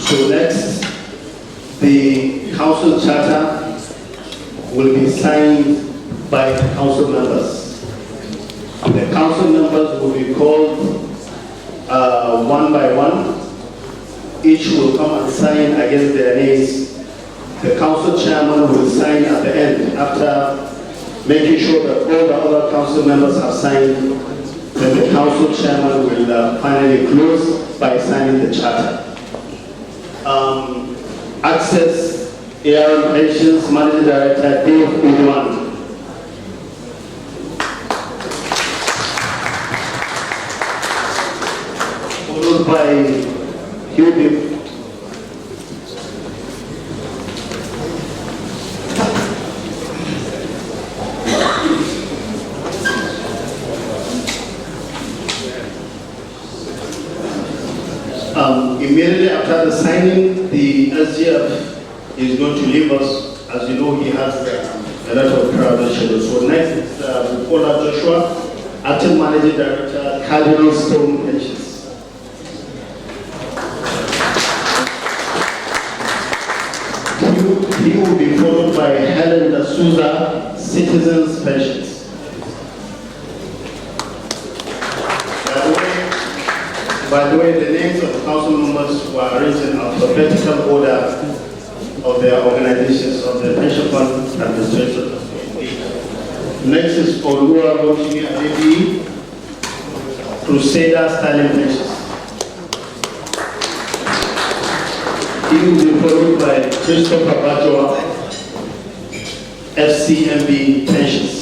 So next, the Council Charter will be signed by Council members. The Council members will be called one by one. Each will come and sign against their names. The Council Chairman will sign at the end after making sure that all the other Council members have signed. Then the Council Chairman will finally close by signing the Charter. Access AR Pensions Managing Director Dave Udwan. Followed by Hugh. Immediately after the signing, the SGF is going to leave us. As you know, he has a lot of travel schedule. So next is Paula Joshua, Acting Managing Director, Cardinal Stone Pensions. He will be followed by Helen D'Souza, Citizens Pensions. By the way, the names of the council members were arranged in alphabetical order of their organizations, of the pension fund administrators. Next is Olua Rotimi Adebi, Crusader Styling Pensions. He will be followed by Christopher Bajoa, FCMB Pensions.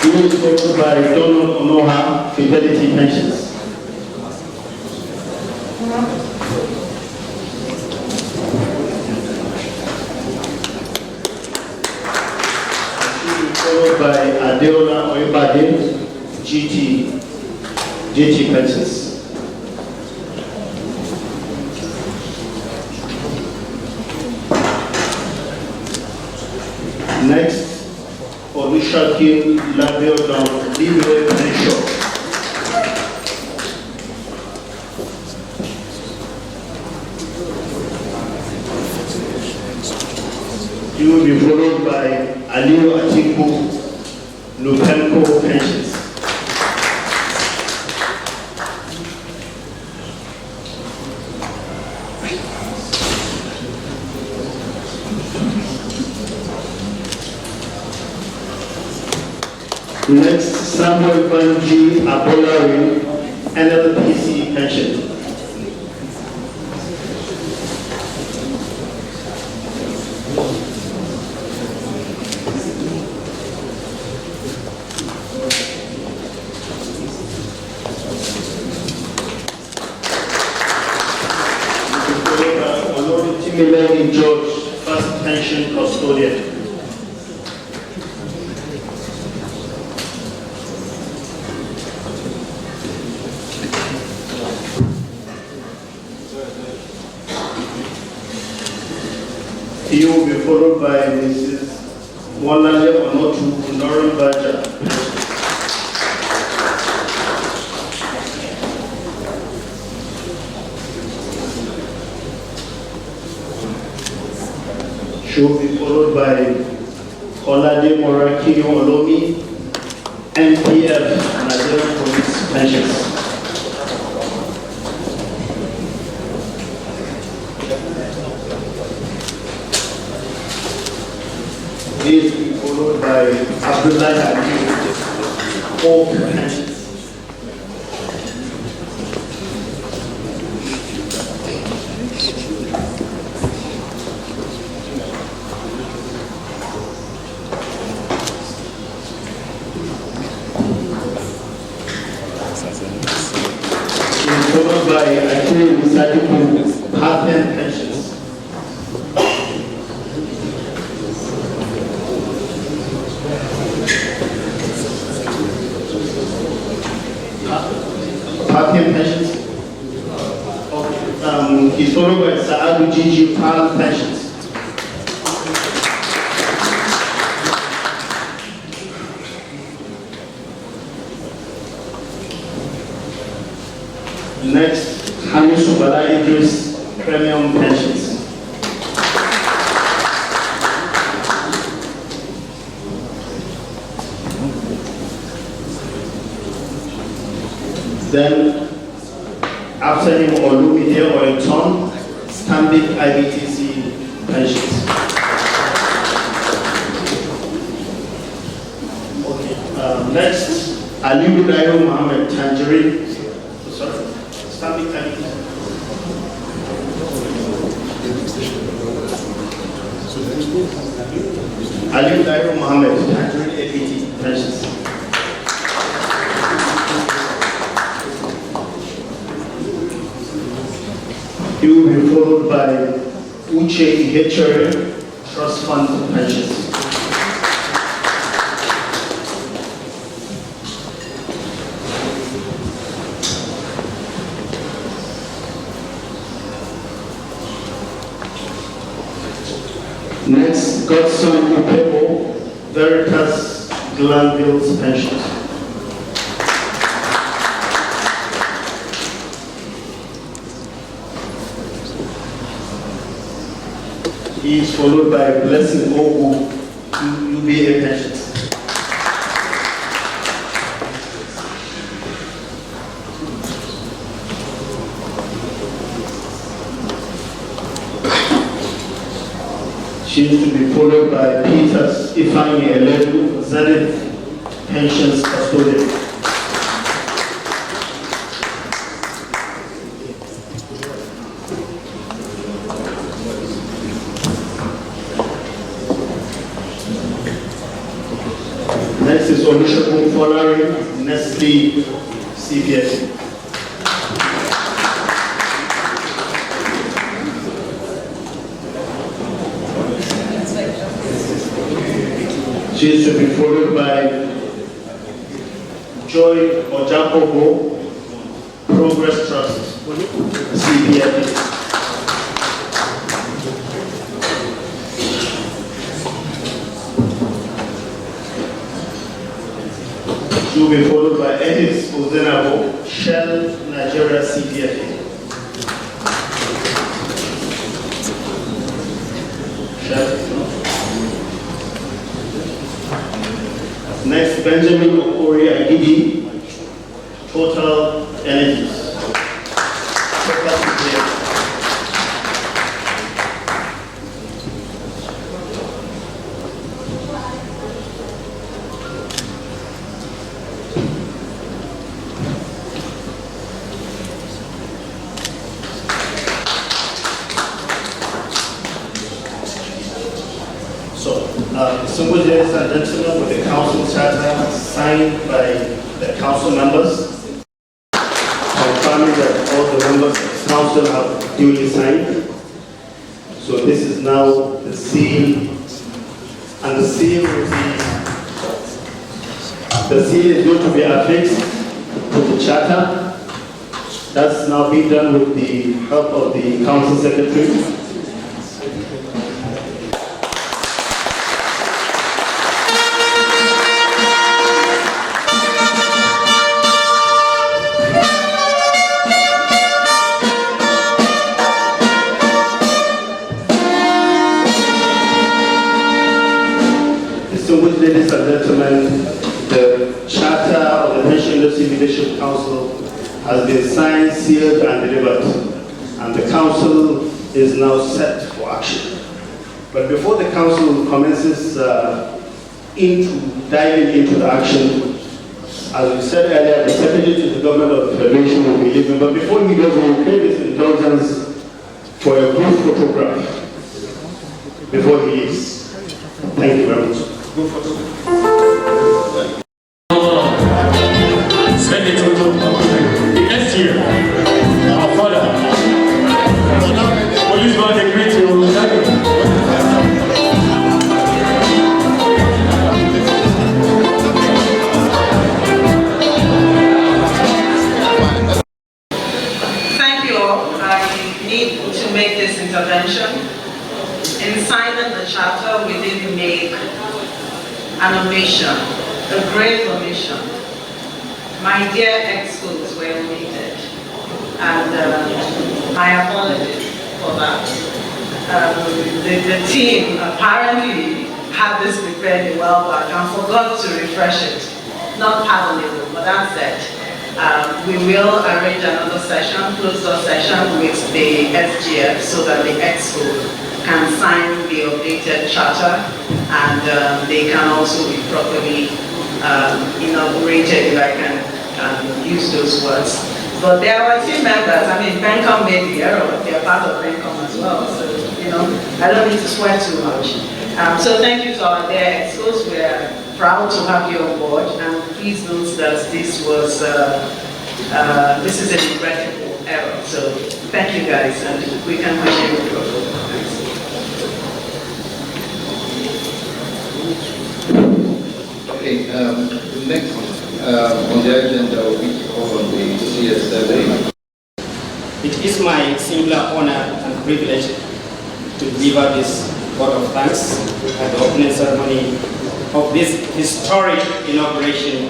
He was followed by Donald Onoha, Fidelity Pensions. Followed by Adeola Oyebade, GT Pensions. Next, Olushaki Labiodon, Libre Pension. He will be followed by Aliu Atiku, Lupenko Pensions. Next, Samuel Banji Abolari, NLPC Pension. Timilani George, First Pension Custodian. He will be followed by Mrs. Wanale Onotu Norin Baja. She will be followed by Olade Moraki Olomi, NPF, Nigerian Police Pensions. These will be followed by Abdullah Ali, Hope Pensions. Followed by Akiri Misadiku, Patent Pensions. Patent Pensions? Okay. He's followed by Saadu Gigi Pal Pensions. Next, Hamisu Bala Idris, Premium Pensions. Then, after him, Olumide Oyeton, Stanbic IBTC Pensions. Okay. Next, Aliu Dayo Mohammed Tangerine. Stanbic IBTC. Aliu Dayo Mohammed Tangerine APT Pensions. He will be followed by Uche Ihechere, Trust Fund Pensions. Next, Godson Upebo, Veritas Glanville's Pensions. He is followed by Blessing Ogu, UBA Pensions. She is to be followed by Peter Ifeanyi Eledu, Zenith Pensions Custodian. Next is Olusegun Folari, Nestle CPS. She is to be followed by Joy Ojakobo, Progress Trust, CPF. She will be followed by Edis Ozenabo, Shell Nigeria CPF. Next, Benjamin Okori Agidi, Total Energies. Distinguished ladies and gentlemen, with the council charter signed by the council members, confirming that all the members of the council have duly signed. So this is now the seal, and the seal is going to be affixed to the charter. That's now being done with the help of the council secretary. Ladies and gentlemen, the Charter of the Pension Industry Leadership Council has been signed, sealed, and delivered, and the Council is now set for action. But before the Council commences diving into the action, as we said earlier, the Secretary to the Government of the Federation will be leaving. But before he does, we will pay this indulgence for a group photograph before he leaves. Thank you very much. Go for it. Send it to the next year. Our father. Policeman agreed to Thank you all. I need to make this intervention. In signing the charter, we didn't make an omission, a great omission. My dear ex-schools were omitted, and my apologies for that. The team apparently had this prepared a while back and forgot to refresh it. Not pardonable, but that said, we will arrange another session, closed-door session with the SGF so that the ex-school can sign the updated charter, and they can also be properly inaugurated, if I can use those words. But there are team members. I mean, PENCOM made the error. They're part of PENCOM as well, so I don't need to sweat too much. So thank you to our dear experts. We're proud to have you on board, and please note that this was this is a regrettable error. So thank you guys, and we can wish you good. Okay, next on the agenda will be to call on the CS survey. It is my singular honor and privilege to deliver this vote of thanks at the opening ceremony of this historic inauguration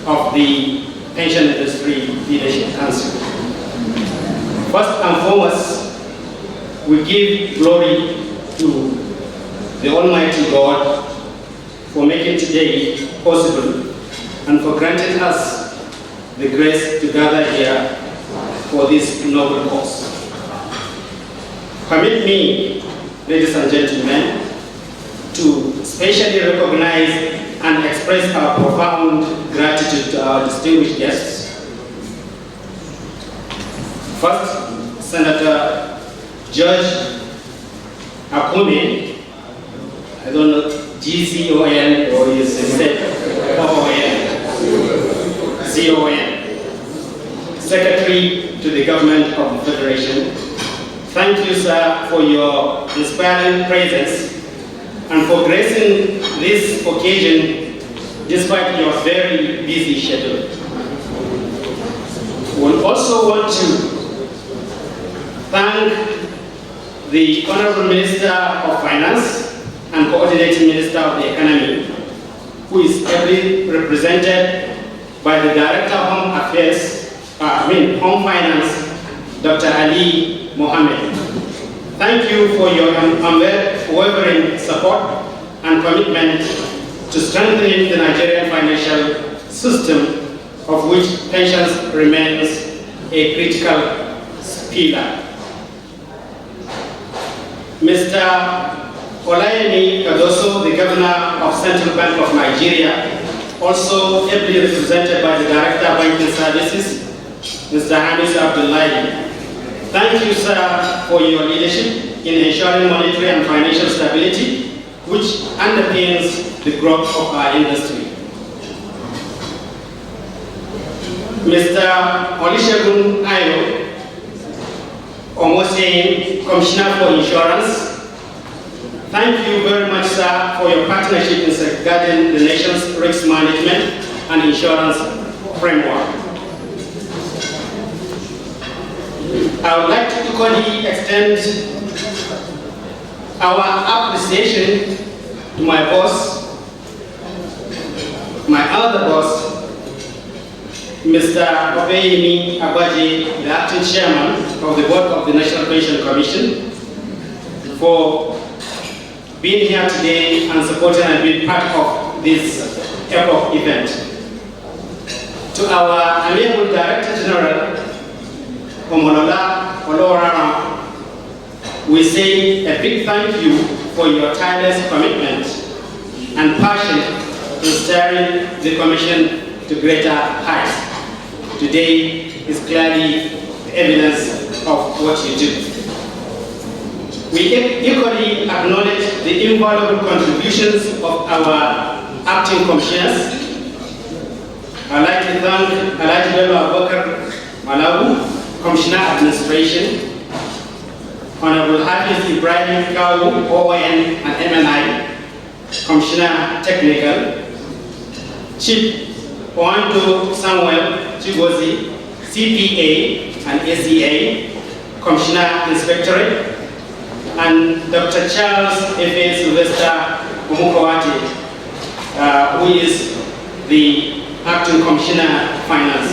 of the Pension Industry Leadership Council. First and foremost, we give glory to the Almighty God for making today possible and for granting us the grace to gather here for this noble cause. Permit me, ladies and gentlemen, to specially recognize and express our profound gratitude to our distinguished guests. First, Senator George Akume, I don't know, GCON or is it CON, Secretary to the Government of the Federation. Thank you, sir, for your inspiring presence and for gracing this occasion despite your very busy schedule. We also want to thank the Honorable Minister of Finance and Coordinating Minister of the Economy, who is ably represented by the Director of Home Affairs, Home Finance, Dr. Ali Mohammed. Thank you for your unwavering support and commitment to strengthening the Nigerian financial system, of which pensions remains a critical pillar. Mr. Olayemi Kadoso, the Governor of Central Bank of Nigeria, also ably represented by the Director of Banking Services, Mr. Hamis Abdullahi. Thank you, sir, for your leadership in ensuring monetary and financial stability, which underpins the growth of our industry. Mr. Olusegun Ayo Omoseyin, Commissioner for Insurance, thank you very much, sir, for your partnership in safeguarding the nation's risk management and insurance framework. I would like to equally extend our appreciation to my boss, my other boss, Mr. Obeyemi Abaji, the acting chairman of the board of the National Pension Commission, for being here today and supporting and being part of this epoch event. To our amiable Director General, Omolola Olorara, we say a big thank you for your tireless commitment and passion in steering the Commission to greater heights. Today is clearly evidence of what you do. We equally acknowledge the invaluable contributions of our acting commissioners. I'd like to thank Alhaji Bello Abubakar Malabu, Commissioner Administration, Honorable Hafiz Ibrahim Kawu, ON and MNI, Commissioner Technical, Chief Oando Samuel Chigozi, CPA and ACA, Commissioner Inspectorate, and Dr. Charles F.A. Sylvester Umukawati, who is the Acting Commissioner Finance.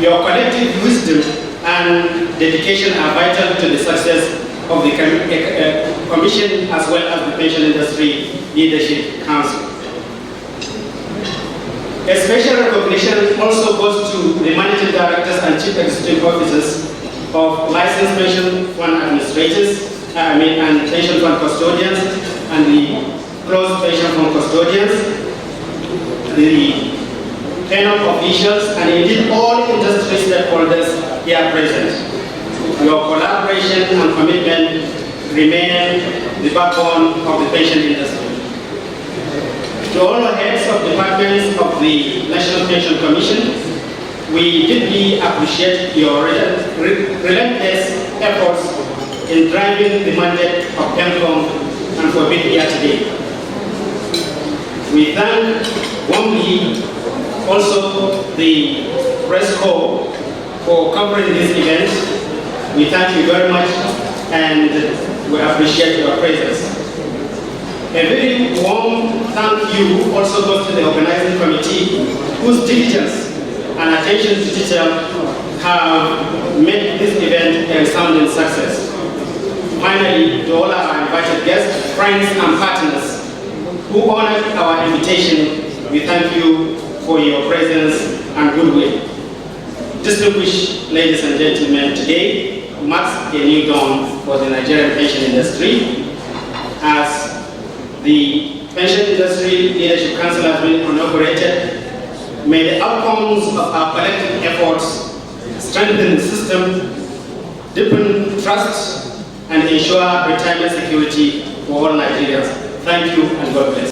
Your collective wisdom and dedication are vital to the success of the Commission as well as the Pension Industry Leadership Council. A special recognition also goes to the Managing Directors and Chief Executive Officers of licensed pension fund administrators, and pension fund custodians, and the closed pension fund custodians, the tenant officials, and indeed all industry stakeholders here present. Your collaboration and commitment remain the backbone of the pension industry. To all the heads of departments of the National Pension Commission, we deeply appreciate your relentless efforts in driving the mandate of PEMCOM and for being here today. We thank warmly also the press corps for covering this event. We thank you very much and we appreciate your presence. A very warm thank you also goes to the organizing committee whose diligence and attention to detail have made this event a resounding success. finally, to all our invited guests, friends and partners who honored our invitation, we thank you for your presence and goodwill. Distinguished ladies and gentlemen, today marks a new dawn for the Nigerian pension industry as the Pension Industry Leadership Council has been inaugurated. May the outcomes of our collective efforts strengthen the system, deepen trust, and ensure retirement security for all Nigerians. Thank you and God bless.